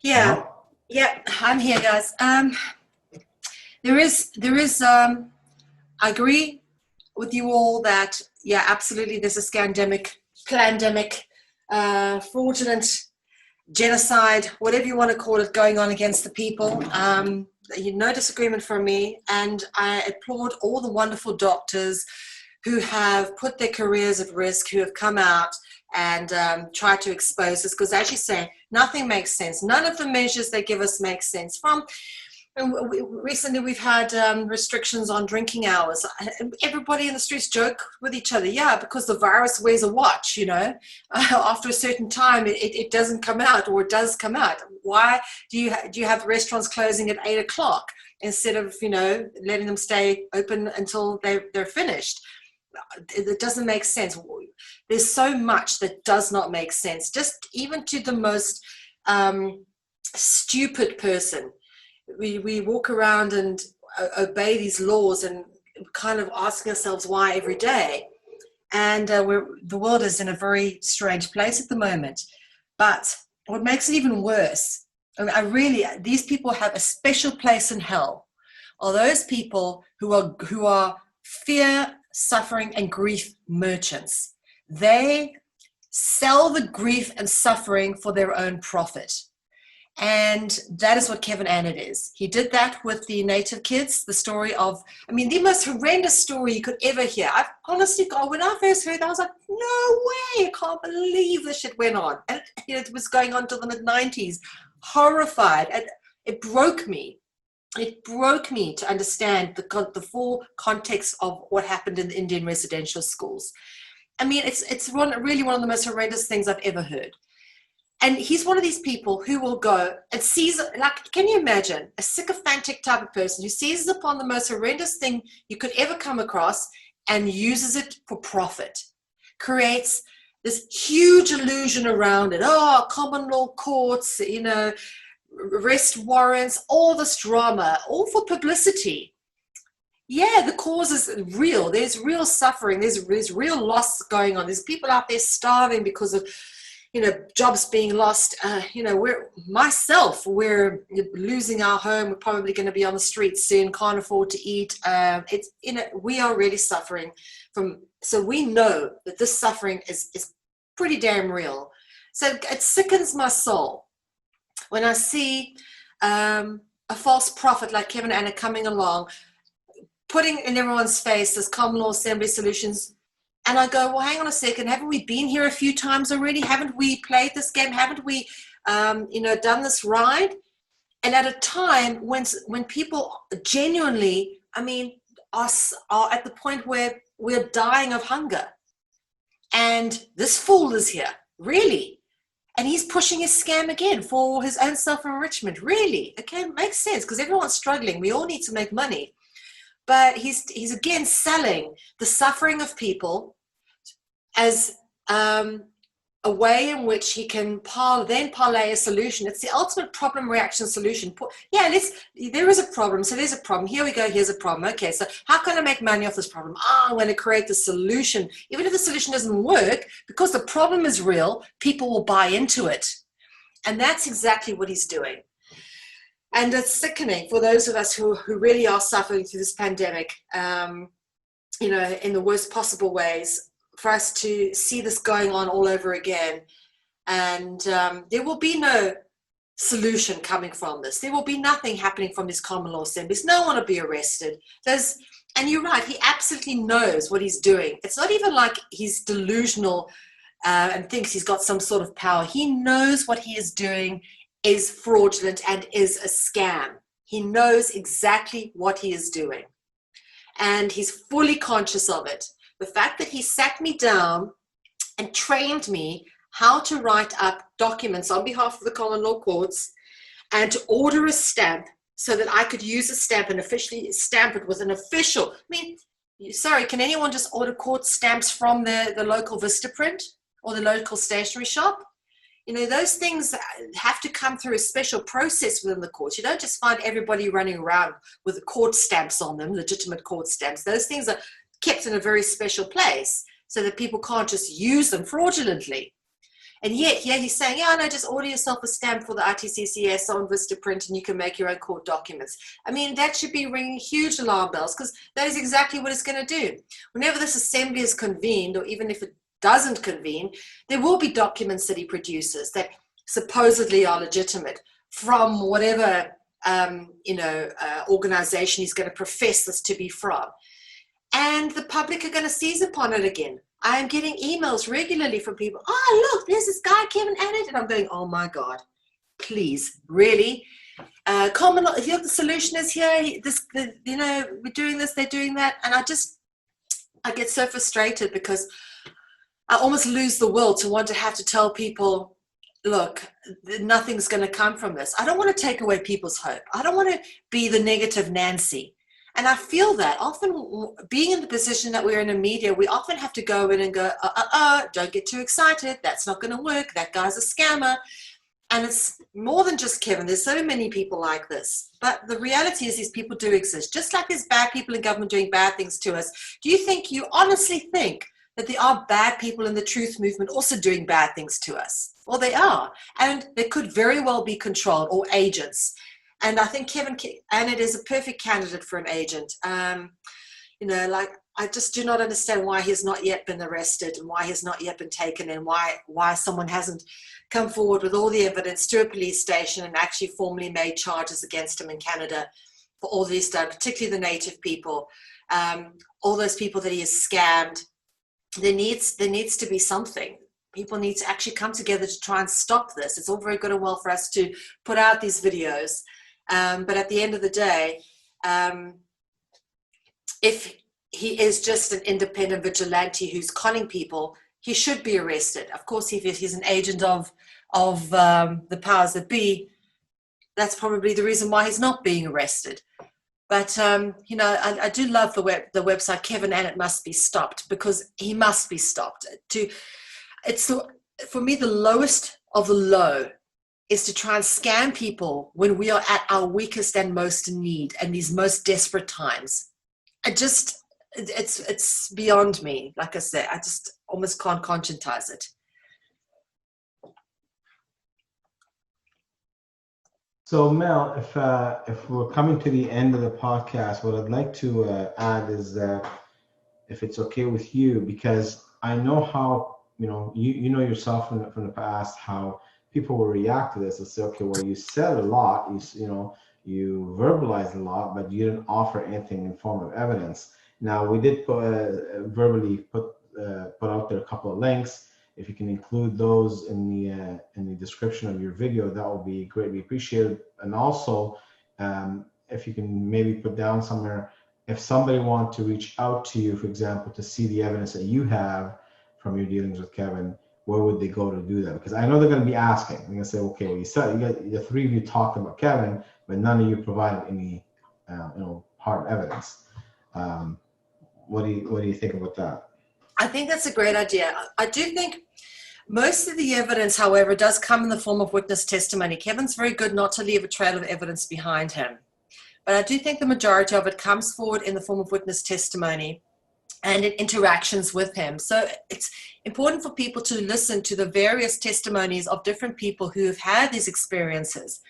Yeah. Yeah, I'm here, guys. There is. I agree with you all that, yeah, absolutely, there's a scandemic, pandemic, fraudulent genocide, whatever you want to call it, going on against the people. No disagreement from me, and I applaud all the wonderful doctors who have put their careers at risk, who have come out and tried to expose this, because as you say, nothing makes sense. None of the measures they give us make sense. Recently we've had restrictions on drinking hours. Everybody in the streets joke with each other, yeah, because the virus wears a watch, after a certain time it doesn't come out, or it does come out. Why do you have restaurants closing at 8 o'clock instead of letting them stay open until they're finished? It doesn't make sense. There's so much that does not make sense, just even to the most stupid person. We walk around and obey these laws and kind of asking ourselves why every day. And the world is in a very strange place at the moment. But what makes it even worse, these people have a special place in hell, are those people who are fear, suffering, and grief merchants. They sell the grief and suffering for their own profit. And that is what Kevin Annett is. He did that with the Native kids, the story of, the most horrendous story you could ever hear. Honestly, God, when I first heard that, I was like, no way, I can't believe this shit went on. And it was going on till the mid-90s. Horrified. And it broke me. It broke me to understand the full context of what happened in the Indian residential schools. It's really one of the most horrendous things I've ever heard. And he's one of these people who will go and seize, like, can you imagine a sycophantic type of person who seizes upon the most horrendous thing you could ever come across and uses it for profit, creates this huge illusion around it. Oh, common law courts, you know, arrest warrants, all this drama, all for publicity. Yeah, the cause is real. There's real suffering. There's real loss going on. There's people out there starving because of, you know, jobs being lost. You know, we're losing our home. We're probably going to be on the streets soon. Can't afford to eat. It's, you know, we are really suffering from. So we know that this suffering is pretty damn real. So it sickens my soul when I see a false prophet like Kevin Annett coming along, putting in everyone's face this common law assembly solutions. And I go, well, hang on a second. Haven't we been here a few times already? Haven't we played this game? Haven't we, you know, done this ride? And at a time when people genuinely, I mean, are at the point where we're dying of hunger. And this fool is here, really. And he's pushing his scam again for his own self-enrichment, really. Okay, it makes sense because everyone's struggling. We all need to make money. But he's again selling the suffering of people as a way in which he can then parlay a solution. It's the ultimate problem reaction solution. Yeah, there is a problem, so there's a problem. Here we go, here's a problem. Okay, so how can I make money off this problem? I'm going to create the solution. Even if the solution doesn't work, because the problem is real, people will buy into it. And that's exactly what he's doing. And it's sickening for those of us who really are suffering through this pandemic, you know, in the worst possible ways, for us to see this going on all over again. And there will be no solution coming from this. There will be nothing happening from these common law assemblies. No one will be arrested. And you're right, he absolutely knows what he's doing. It's not even like he's delusional and thinks he's got some sort of power. He knows what he is doing is fraudulent and is a scam. He knows exactly what he is doing. And he's fully conscious of it. The fact that he sat me down and trained me how to write up documents on behalf of the common law courts and to order a stamp so that I could use a stamp and officially stamp it with an official. I mean, sorry, can anyone just order court stamps from the local Vistaprint or the local stationery shop? You know, those things have to come through a special process within the courts. You don't just find everybody running around with court stamps on them, legitimate court stamps. Those things are kept in a very special place so that people can't just use them fraudulently. And yet, yeah, he's saying, yeah, no, just order yourself a stamp for the ITCCS on Vistaprint and you can make your own court documents. I mean, that should be ringing huge alarm bells because that is exactly what it's going to do. Whenever this assembly is convened, or even if it doesn't convene, there will be documents that he produces that supposedly are legitimate from whatever organization he's going to profess this to be from. And the public are going to seize upon it again. I am getting emails regularly from people. Oh, look, there's this guy, Kevin Annett. And I'm going, oh my God, please, really? Common law, the solution is here. We're doing this, they're doing that. And I get so frustrated because I almost lose the will to want to have to tell people, look, nothing's going to come from this. I don't want to take away people's hope. I don't want to be the negative Nancy. And I feel that often being in the position that we're in media, we often have to go in and go, don't get too excited. That's not going to work. That guy's a scammer. And it's more than just Kevin. There's so many people like this. But the reality is these people do exist. Just like there's bad people in government doing bad things to us. Do you honestly think that there are bad people in the truth movement also doing bad things to us? Well, they are. And they could very well be controlled or agents. And I think Kevin Annett is a perfect candidate for an agent. I just do not understand why he's not yet been arrested and why he's not yet been taken and why someone hasn't come forward with all the evidence to a police station and actually formally made charges against him in Canada for all these done, particularly the native people, all those people that he has scammed. There needs to be something. People need to actually come together to try and stop this. It's all very good and well for us to put out these videos. But at the end of the day, if he is just an independent vigilante who's conning people, he should be arrested. Of course, if he's an agent of of the powers that be, that's probably the reason why he's not being arrested. But, I do love the website Kevin Annett must be stopped, because he must be stopped. For me, the lowest of the low is to try and scam people when we are at our weakest and most in need and these most desperate times. It's beyond me. Like I say, I just almost can't conscientize it. So Mel, if we're coming to the end of the podcast, what I'd like to add is that, if it's okay with you, because I know how, you know yourself from the past, how people will react to this and say, okay, well, you said a lot, you verbalized a lot, but you didn't offer anything in form of evidence. Now, we did verbally put out there a couple of links. If you can include those in the description of your video, that will be greatly appreciated. And also, if you can maybe put down somewhere, if somebody wants to reach out to you, for example, to see the evidence that you have from your dealings with Kevin, where would they go to do that? Because I know they're going to be asking. They're going to say, okay, well, you got the three of you talking about Kevin, but none of you provided any, hard evidence. What do you think about that? I think that's a great idea. I do think most of the evidence, however, does come in the form of witness testimony. Kevin's very good not to leave a trail of evidence behind him. But I do think the majority of it comes forward in the form of witness testimony and in interactions with him. So it's important for people to listen to the various testimonies of different people who have had these experiences,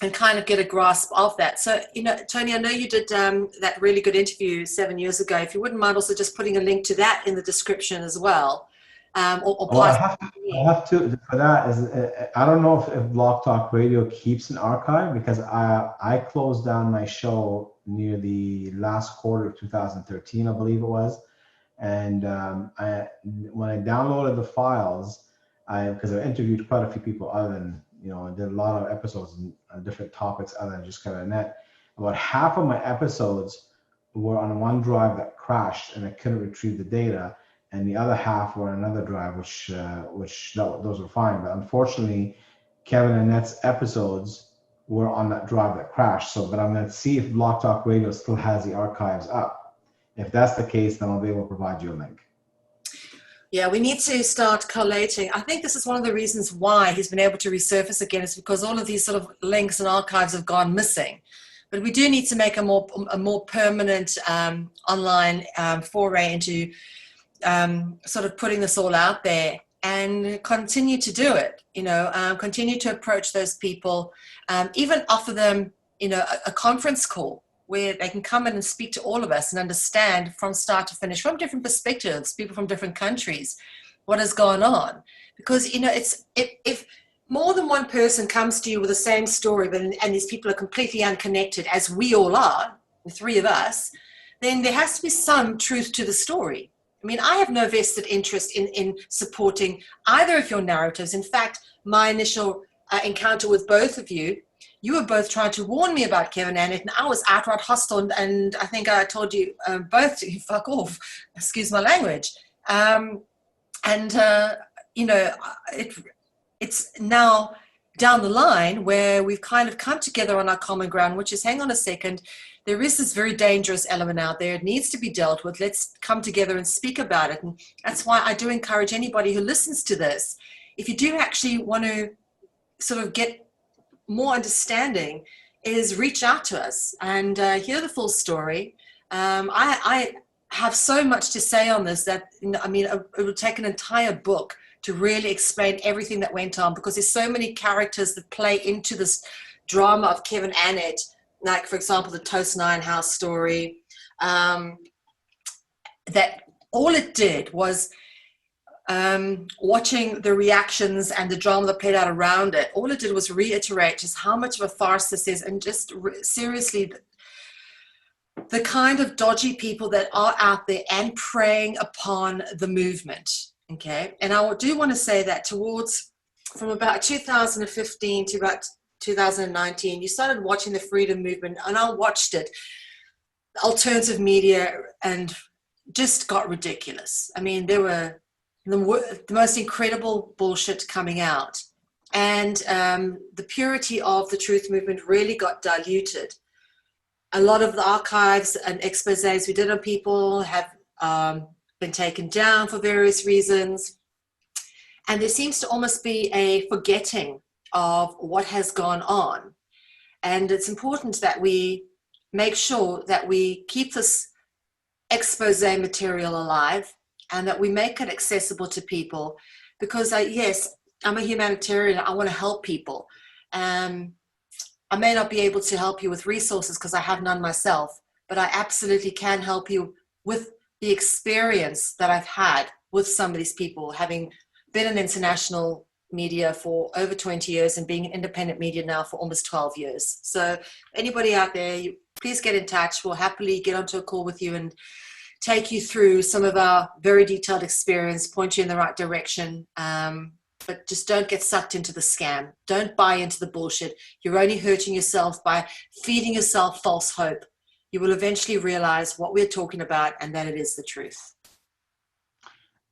and kind of get a grasp of that. So, Tony, I know you did that really good interview 7 years ago. If you wouldn't mind also just putting a link to that in the description as well. I have to for that is I don't know if Blog Talk Radio keeps an archive, because I closed down my show near the last quarter of 2013, I believe it was, and when I downloaded the files, because I interviewed quite a few people other than, I did a lot of episodes on different topics other than just Kevin Annett. About half of my episodes were on one drive that crashed and I couldn't retrieve the data, and the other half were on another drive, those were fine. But unfortunately, Kevin Annett's episodes were on that drive that crashed. But I'm going to see if Blog Talk Radio still has the archives up. If that's the case, then I'll be able to provide you a link. Yeah, we need to start collating. I think this is one of the reasons why he's been able to resurface again, is because all of these sort of links and archives have gone missing. But we do need to make a more permanent online foray into sort of putting this all out there, and continue to do it, continue to approach those people, even offer them, a conference call where they can come in and speak to all of us and understand from start to finish, from different perspectives, people from different countries, what has gone on. Because, if more than one person comes to you with the same story, and these people are completely unconnected, as we all are, the three of us, then there has to be some truth to the story. I mean, I have no vested interest in supporting either of your narratives. In fact, my initial encounter with both of you, you were both trying to warn me about Kevin Annett, and I was outright hostile, and I think I told you both to fuck off, excuse my language. It's now down the line where we've kind of come together on our common ground, which is, hang on a second, there is this very dangerous element out there. It needs to be dealt with. Let's come together and speak about it. And that's why I do encourage anybody who listens to this, if you do actually want to sort of get more understanding, is reach out to us and hear the full story. I have so much to say on this that, it would take an entire book to really explain everything that went on, because there's so many characters that play into this drama of Kevin Annett, like, for example, the Toast Nine House story, that all it did was watching the reactions and the drama that played out around it. All it did was reiterate just how much of a farce this is, and just seriously, the kind of dodgy people that are out there and preying upon the movement. Okay, and I do want to say that from about 2015 to about 2019, you started watching the freedom movement, and I watched it, alternative media, and just got ridiculous. I mean, there were the most incredible bullshit coming out. And the purity of the truth movement really got diluted. A lot of the archives and exposés we did on people have been taken down for various reasons. And there seems to almost be a forgetting of what has gone on. And it's important that we make sure that we keep this expose material alive and that we make it accessible to people, because yes, I'm a humanitarian. I want to help people. I may not be able to help you with resources because I have none myself, but I absolutely can help you with the experience that I've had with some of these people, having been in international media for over 20 years and being in independent media now for almost 12 years. So anybody out there, please get in touch. We'll happily get onto a call with you and take you through some of our very detailed experience, point you in the right direction. But just don't get sucked into the scam. Don't buy into the bullshit. You're only hurting yourself by feeding yourself false hope. You will eventually realize what we're talking about and that it is the truth.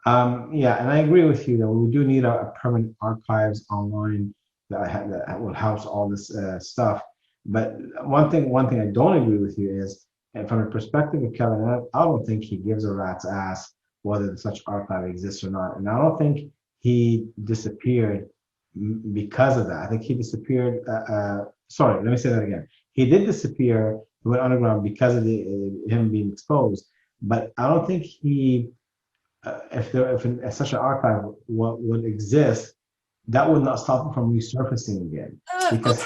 Yeah, and I agree with you that we do need a permanent archives online that will house all this stuff. But one thing I don't agree with you is, and from the perspective of Kevin Annett, I don't think he gives a rat's ass whether such archive exists or not. And I don't think he disappeared because of that. I think he disappeared. Sorry, let me say that again. He did disappear. He went underground because of him being exposed. But I don't think he, if such an archive would exist, that would not stop him from resurfacing again. Because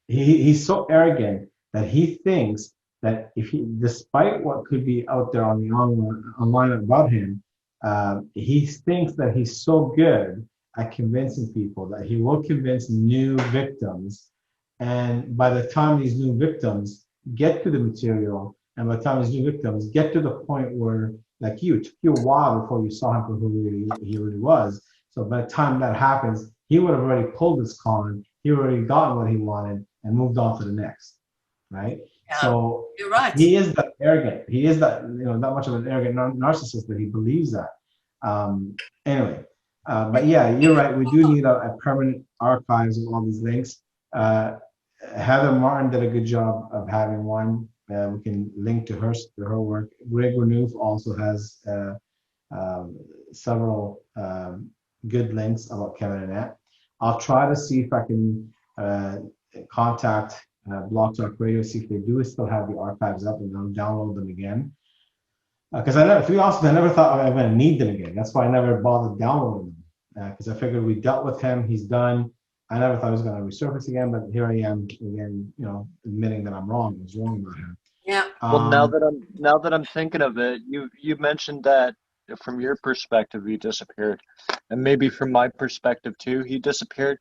he's so arrogant that he thinks that despite what could be out there on the online about him, he thinks that he's so good at convincing people that he will convince new victims. And by the time these new victims get to the material, and by the time these new victims get to the point where, like it took you a while before you saw him for who he really was. So by the time that happens, he would have already pulled his con, he already gotten what he wanted and moved on to the next, right? Yeah, so you're right. He is that arrogant. He is that, that much of an arrogant narcissist that he believes that. Anyway, but yeah, you're right. We do need a permanent archives of all these links. Heather Martin did a good job of having one. We can link to her work. Greg Renouf also has several good links about Kevin Annett. I'll try to see if I can contact Blog Talk Radio, see if they do still have the archives up, and I'll download them again. Because to be honest, I never thought I was going to need them again. That's why I never bothered downloading them. Because I figured we dealt with him, he's done. I never thought he was going to resurface again, but here I am again, admitting that I'm wrong. I was wrong about him. Yeah. Well, now that I'm thinking of it, you mentioned that from your perspective he disappeared, and maybe from my perspective too, he disappeared.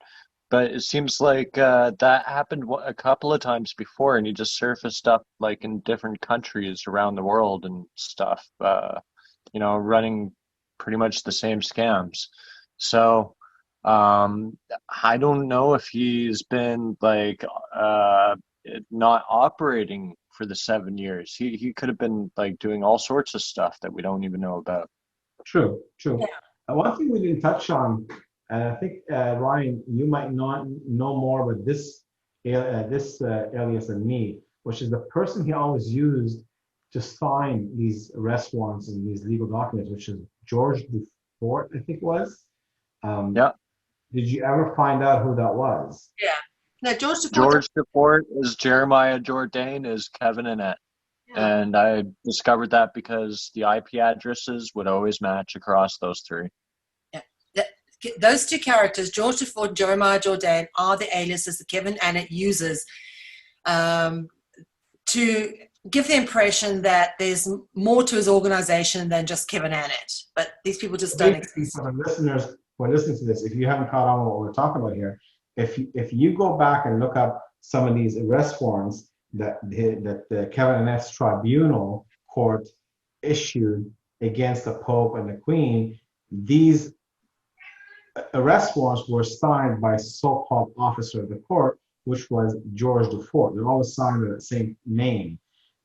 But it seems like that happened a couple of times before, and he just surfaced up like in different countries around the world and stuff. Running pretty much the same scams. So I don't know if he's been like not operating for the 7 years. He could have been like doing all sorts of stuff that we don't even know about. True. Yeah. One thing we didn't touch on, and I think Ryan, you might not know more about this alias than me, which is the person he always used to sign these arrest warrants and these legal documents, which is George Dufort, I think it was. Yeah. Did you ever find out who that was? Yeah. No, George Dufort is Jeremiah Jourdain is Kevin Annett. Yeah. And I discovered that because the IP addresses would always match across those three. Yeah. Those two characters, George Dufort and Jeremiah Jourdain, are the aliases that Kevin Annett uses to give the impression that there's more to his organization than just Kevin Annett. But these people just don't exist. For the listeners who are listening to this, if you haven't caught on what we're talking about here, if you go back and look up some of these arrest warrants that the Kevin Annett's tribunal court issued against the Pope and the Queen, these arrest warrants were signed by so-called officer of the court, which was George Dufort. They're always signed with the same name.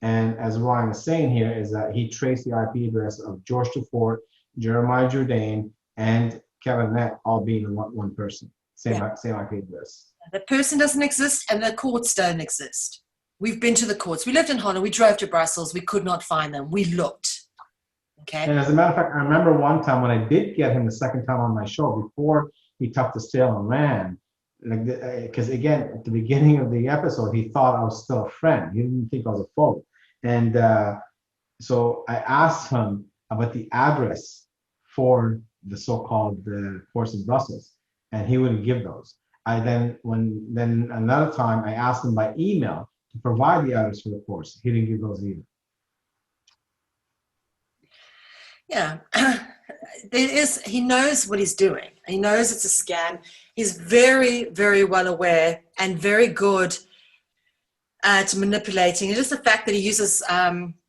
And as Ryan is saying here, is that he traced the IP address of George Dufort Jeremiah Jourdain, and Kevin Annett all being one person. Same IP address. The person doesn't exist and the courts don't exist. We've been to the courts. We lived in Holland. We drove to Brussels. We could not find them. We looked. Okay. And as a matter of fact, I remember one time when I did get him the second time on my show, before he tucked the tail and ran, like, because again, at the beginning of the episode, he thought I was still a friend. He didn't think I was a foe. And so I asked him about the address for the so-called course in Brussels, and he wouldn't give those. Then another time I asked him by email to provide the address for the course. He didn't give those either. Yeah, he knows what he's doing. He knows it's a scam. He's very, very well aware and very good at manipulating. And just the fact that he uses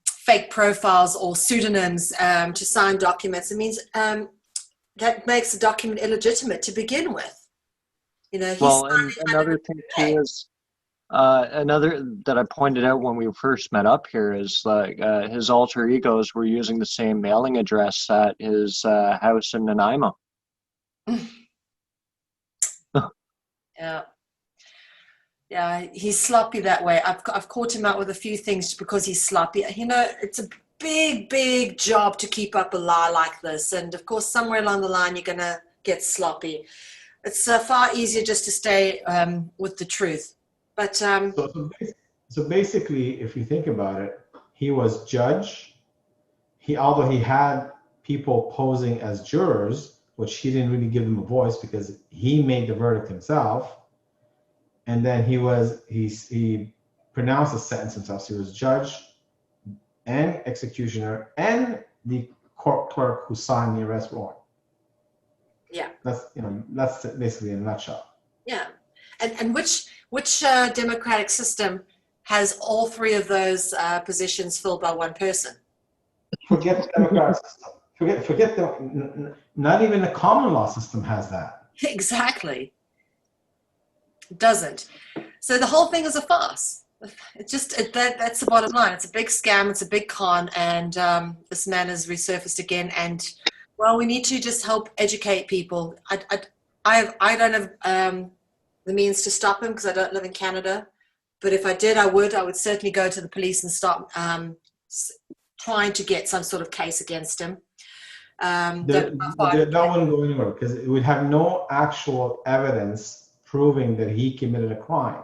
fake profiles or pseudonyms to sign documents, it means that makes the document illegitimate to begin with. You know, and another thing too is another that I pointed out when we first met up here is like his alter egos were using the same mailing address at his house in Nanaimo. Yeah, he's sloppy that way. I've caught him out with a few things because he's sloppy. You know, it's a big job to keep up a lie like this, and of course, somewhere along the line, you're gonna get sloppy. It's far easier just to stay with the truth. But so basically, if you think about it, he was judge. Although he had people posing as jurors, which he didn't really give them a voice because he made the verdict himself. And then he pronounced the sentence himself. So he was judge and executioner and the court clerk who signed the arrest warrant. Yeah. That's basically in a nutshell. Yeah. And which democratic system has all three of those positions filled by one person? Forget the democratic system. Forget not even the common law system has that. Exactly. It doesn't. So the whole thing is a farce. That's the bottom line. It's a big scam. It's a big con. And this man has resurfaced again. And well, we need to just help educate people. I don't have the means to stop him because I don't live in Canada. But if I did, I would certainly go to the police and start trying to get some sort of case against him. That wouldn't go anywhere because it would have no actual evidence proving that he committed a crime.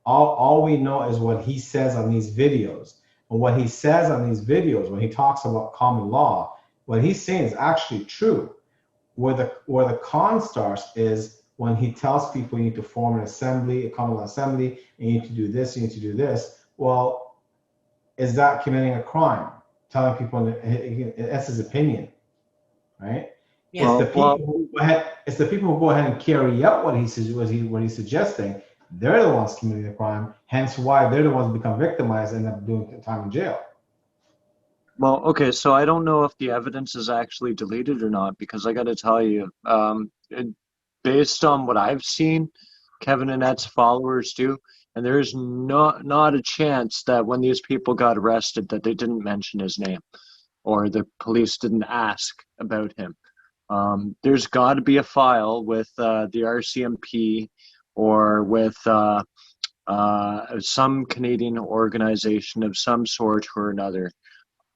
All we know is what he says on these videos. And what he says on these videos, when he talks about common law, what he's saying is actually true. Where the con starts is when he tells people you need to form an assembly, a common law assembly, and you need to do this, you need to do this. Well, is that committing a crime? Telling people that's his opinion, right? Yeah. It's the people who go ahead and carry out what he's suggesting. They're the ones committing the crime. Hence, why they're the ones who become victimized and end up doing time in jail. Well, okay, so I don't know if the evidence is actually deleted or not because I got to tell you, based on what I've seen, Kevin Annett's followers do, and there's not a chance that when these people got arrested that they didn't mention his name or the police didn't ask about him. There's got to be a file with the RCMP or with some Canadian organization of some sort or another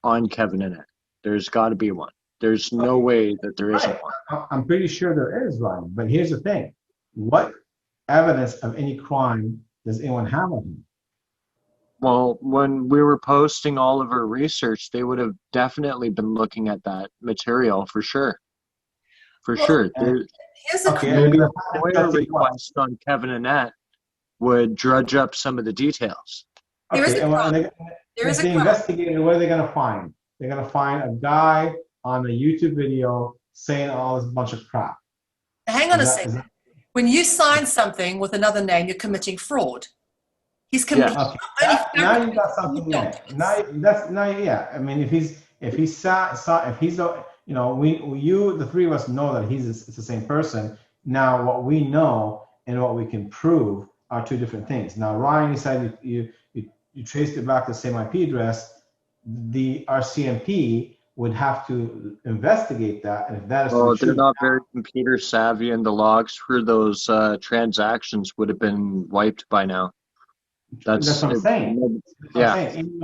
on Kevin Annett. There's got to be one. There's no way that there isn't one. I'm pretty sure there is, Ryan. But here's the thing. What evidence of any crime does anyone have on him? Well, when we were posting all of our research, they would have definitely been looking at that material for sure. For sure. Here's a maybe a FOIA request on Kevin Annett would drudge up some of the details. There is a crime. The investigator, what are they going to find? They're going to find a guy on a YouTube video saying all this bunch of crap. Hang on a second. When you sign something with another name, you're committing fraud. He's committing. Yeah. Now you got something there. Yeah. I mean, if he's you know, the three of us know that it's the same person. Now, what we know and what we can prove are two different things. Now, Ryan, you said you traced it back to the same IP address. The RCMP would have to investigate that, and if that is to Oh, be they're true, not very computer savvy, and the logs for those transactions would have been wiped by now. that's That's what I'm it. saying. That's what I'm Yeah. saying.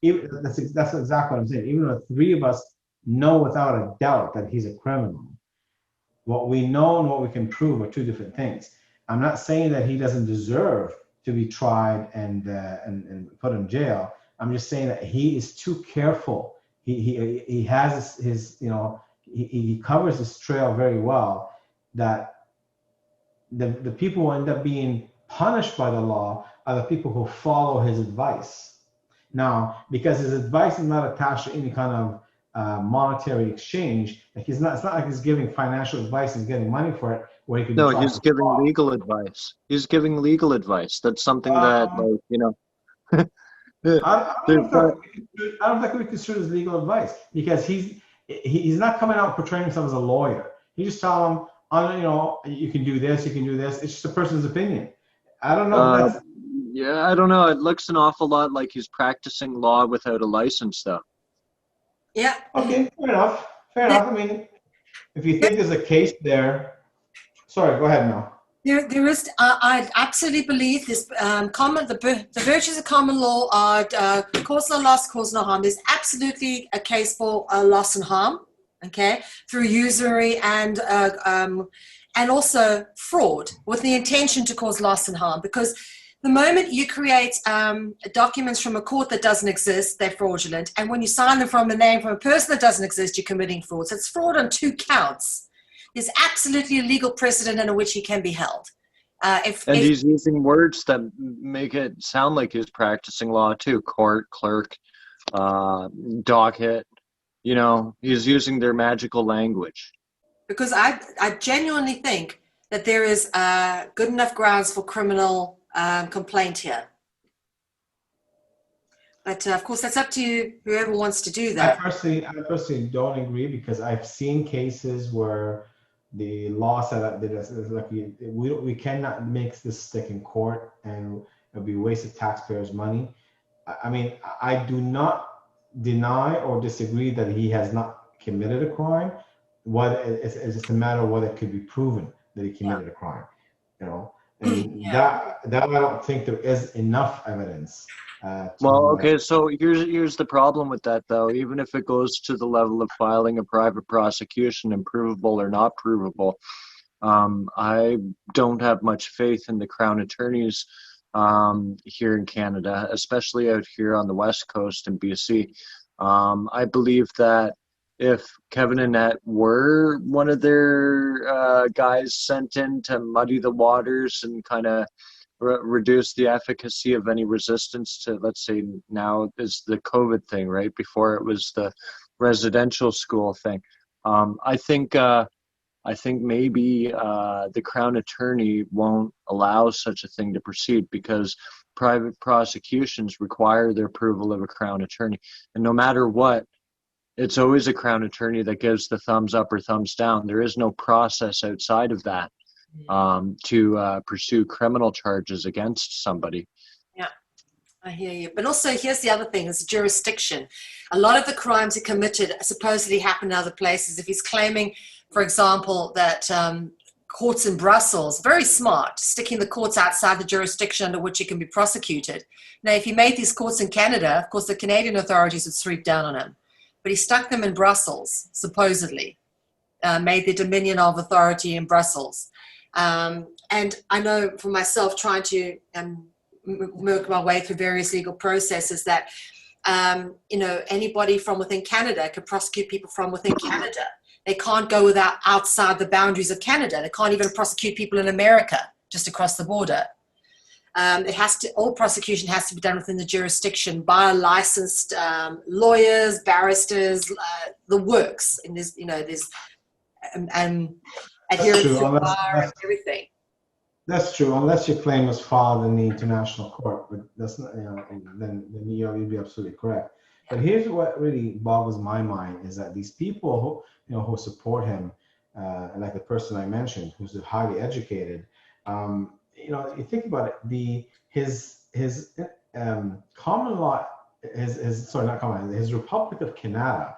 Even though, that's exactly what I'm saying. Even though the three of us know without a doubt that he's a criminal, what we know and what we can prove are two different things. I'm not saying that he doesn't deserve to be tried and put in jail. I'm just saying that he is too careful. He has his he covers his trail very well. That the people who end up being punished by the law are the people who follow his advice. Now, because his advice is not attached to any kind of monetary exchange, like it's not like he's giving financial advice and getting money for it, where he could be No, tried he's for giving fraud. legal advice. He's giving legal advice. That's something that, Um, like, I don't there's know if not. I don't think we construe as legal advice, because he's not coming out portraying himself as a lawyer. He just tell him, you can do this, you can do this. It's just a person's opinion. I don't know if Uh, that's yeah, I don't know. It looks an awful lot like he's practicing law without a license, though. Yeah. okay. Fair enough. Fair enough. I mean, if you think there's a case there, sorry, go ahead now. There is. I absolutely believe this. The virtues of common law are cause no loss, cause no harm. There's absolutely a case for loss and harm. Okay, through usury and also fraud with the intention to cause loss and harm. Because the moment you create documents from a court that doesn't exist, they're fraudulent. And when you sign them from a name from a person that doesn't exist, you're committing fraud. So it's fraud on two counts. There's absolutely a legal precedent under which he can be held. And he's using words that make it sound like he's practicing law too. Court, clerk, docket. He's using their magical language. Because I genuinely think that there is good enough grounds for criminal complaint here. But of course, that's up to you, whoever wants to do that. I personally don't agree, because I've seen cases where the law said that like we cannot make this stick in court, and it'll be wasted taxpayers' money. I mean, I do not deny or disagree that he has not committed a crime. It's just a matter of whether it could be proven that he committed a crime, and that I don't think there is enough evidence. Okay, so here's the problem with that, though. Even if it goes to the level of filing a private prosecution, and provable or not provable, I don't have much faith in the Crown attorneys here in Canada, especially out here on the West Coast in BC. I believe that if Kevin Annett were one of their guys sent in to muddy the waters and kind of reduce the efficacy of any resistance to, let's say now is the COVID thing, right? Before it was the residential school thing. I think maybe the Crown attorney won't allow such a thing to proceed, because private prosecutions require the approval of a Crown attorney. And no matter what, it's always a Crown attorney that gives the thumbs up or thumbs down. There is no process outside of that to pursue criminal charges against somebody. Yeah, I hear you. But also, here's the other thing, is jurisdiction. A lot of the crimes he committed supposedly happen in other places. If he's claiming, for example, that courts in Brussels, very smart, sticking the courts outside the jurisdiction under which he can be prosecuted. Now, if he made these courts in Canada, of course, the Canadian authorities would sweep down on him. But he stuck them in Brussels, supposedly, made the dominion of authority in Brussels. And I know for myself, trying to work my way through various legal processes, that anybody from within Canada can prosecute people from within Canada. They can't go outside the boundaries of Canada. They can't even prosecute people in America just across the border. All prosecution has to be done within the jurisdiction by licensed lawyers, barristers, the works. And there's adherence to bar and everything. That's true, unless your claim was filed in the international court, but that's not, then you'll be absolutely correct. But here's what really boggles my mind, is that these people who support him, like the person I mentioned, who's highly educated, you think about it, his common law, his Republic of Canada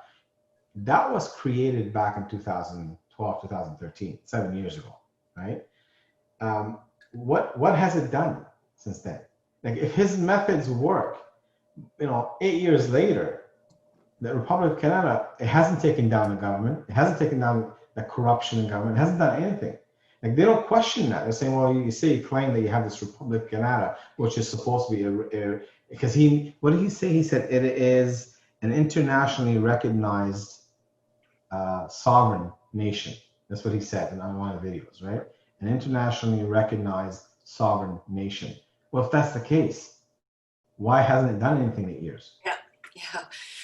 that was created back in 2012, 2013, 7 years ago, right? What has it done since then? Like, if his methods work, 8 years later, the Republic of Canada, it hasn't taken down the government. It hasn't taken down the corruption in government. It hasn't done anything. Like, they don't question that. They're saying, well, you claim that you have this Republic of Canada, which is supposed to be because what did he say? He said it is an internationally recognized sovereign nation. That's what he said in one of the videos, right? An internationally recognized sovereign nation. Well, if that's the case, why hasn't it done anything in 8 years? Yeah.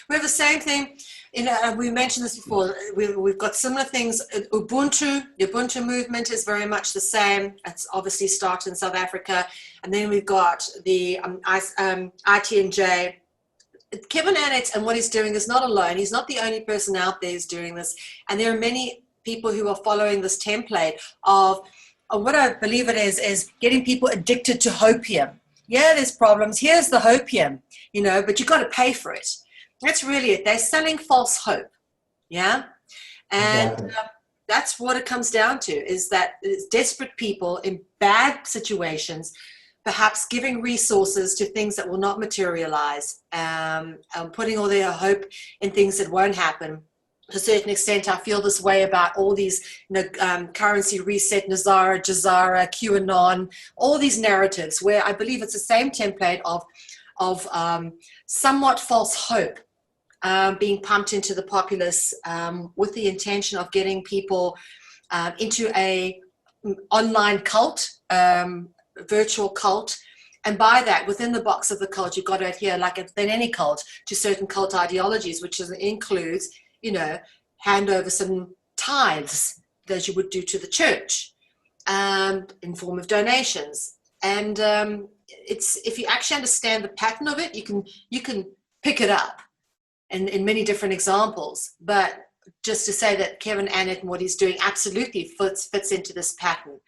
We have the same thing. We mentioned this before. We've got similar things. The Ubuntu movement is very much the same. It's obviously started in South Africa. And then we've got the ITNJ. Kevin Annett and what he's doing is not alone. He's not the only person out there who's doing this. And there are many people who are following this template of what I believe it is getting people addicted to hopium. Yeah, there's problems. Here's the hopium, but you've got to pay for it. That's really it. They're selling false hope. Yeah. And Exactly. That's what it comes down to, is that it's desperate people in bad situations, perhaps giving resources to things that will not materialize, putting all their hope in things that won't happen. To a certain extent, I feel this way about all these, currency reset, Nazara, Jazara, QAnon, all these narratives where I believe it's the same template of somewhat false hope being pumped into the populace with the intention of getting people into a online cult, virtual cult. And by that, within the box of the cult, you've got to adhere, like in any cult, to certain cult ideologies, which includes, hand over some tithes that you would do to the church in form of donations. And it's, if you actually understand the pattern of it, you can pick it up in many different examples. But just to say that Kevin Annett and what he's doing absolutely fits into this pattern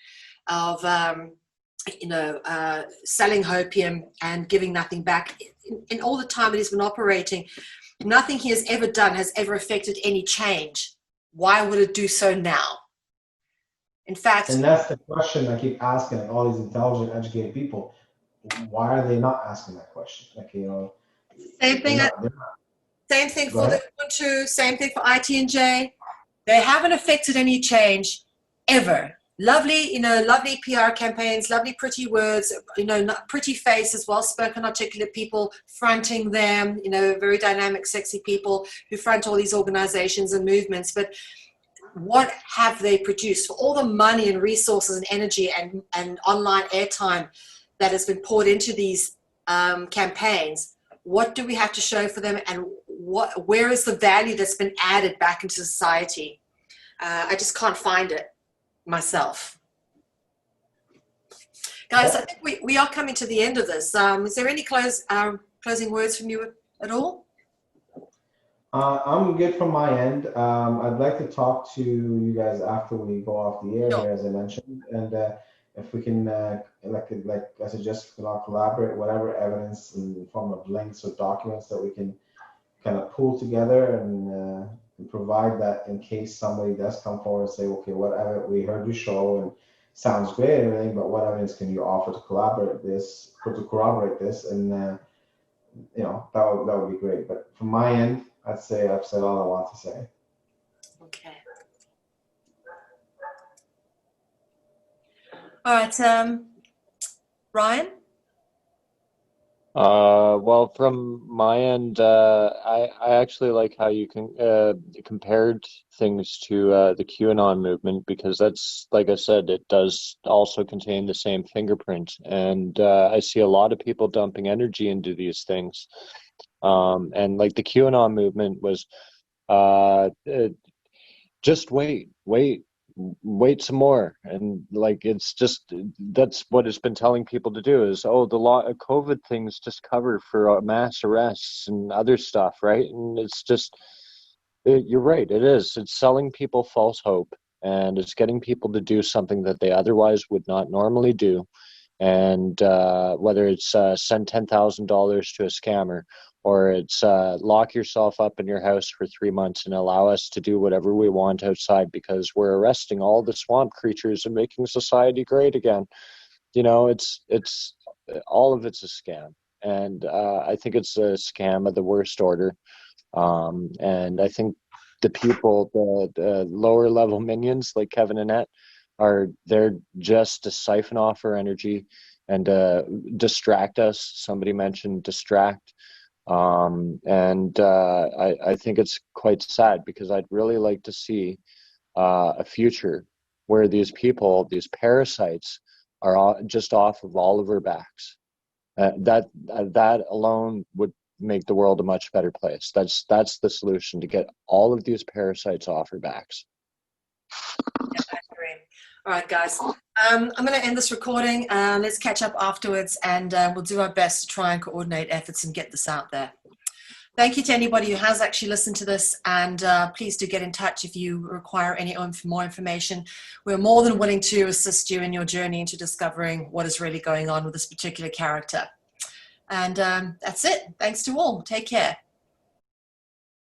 of selling hopium and giving nothing back. In all the time that he's been operating, nothing he has ever done has ever affected any change. Why would it do so now? In fact, And that's the question I keep asking all these intelligent, educated people. Why are they not asking that question? same thing. Same thing for the Ubuntu. Same thing for ITNJ. They haven't affected any change ever. Lovely, lovely PR campaigns, lovely pretty words, pretty faces, well-spoken, articulate people fronting them, very dynamic, sexy people who front all these organizations and movements. But what have they produced for all the money and resources and energy and online airtime that has been poured into these campaigns? What do we have to show for them, and where is the value that's been added back into society? I just can't find it myself. Guys, I think we are coming to the end of this. Is there any closing words from you at all? I'm good from my end. I'd like to talk to you guys after we go off the air here, as I mentioned, and if we can, like I suggest, we can all collaborate, whatever evidence in the form of links or documents that we can kind of pull together and provide that in case somebody does come forward and say, okay, whatever, we heard you show and sounds great and everything, but what evidence can you offer to corroborate this? And that would be great. But from my end, I'd say I've said all I want to say. Okay. All right, Ryan? Well, from my end, I actually like how you compared things to the QAnon movement, because that's, like I said, it does also contain the same fingerprint, and I see a lot of people dumping energy into these things, and like the QAnon movement was, just wait some more, and like it's just, that's what it's been telling people to do is, the COVID things just cover for mass arrests and other stuff, right? And it's just, you're right, it's selling people false hope, and it's getting people to do something that they otherwise would not normally do. And whether it's send $10,000 to a scammer, or it's lock yourself up in your house for 3 months and allow us to do whatever we want outside because we're arresting all the swamp creatures and making society great again. You know, it's all of it's a scam. And I think it's a scam of the worst order. And I think the people, the lower level minions like Kevin Annett, are there just to siphon off our energy and distract us. Somebody mentioned distract. I think it's quite sad because I'd really like to see a future where these people, these parasites, are just off of all of our backs. That alone would make the world a much better place. That's the solution, to get all of these parasites off our backs. Yeah, I agree. All right, guys. I'm going to end this recording. Let's catch up afterwards, and we'll do our best to try and coordinate efforts and get this out there. Thank you to anybody who has actually listened to this, and please do get in touch if you require any more information. We're more than willing to assist you in your journey into discovering what is really going on with this particular character. And that's it. Thanks to all. Take care.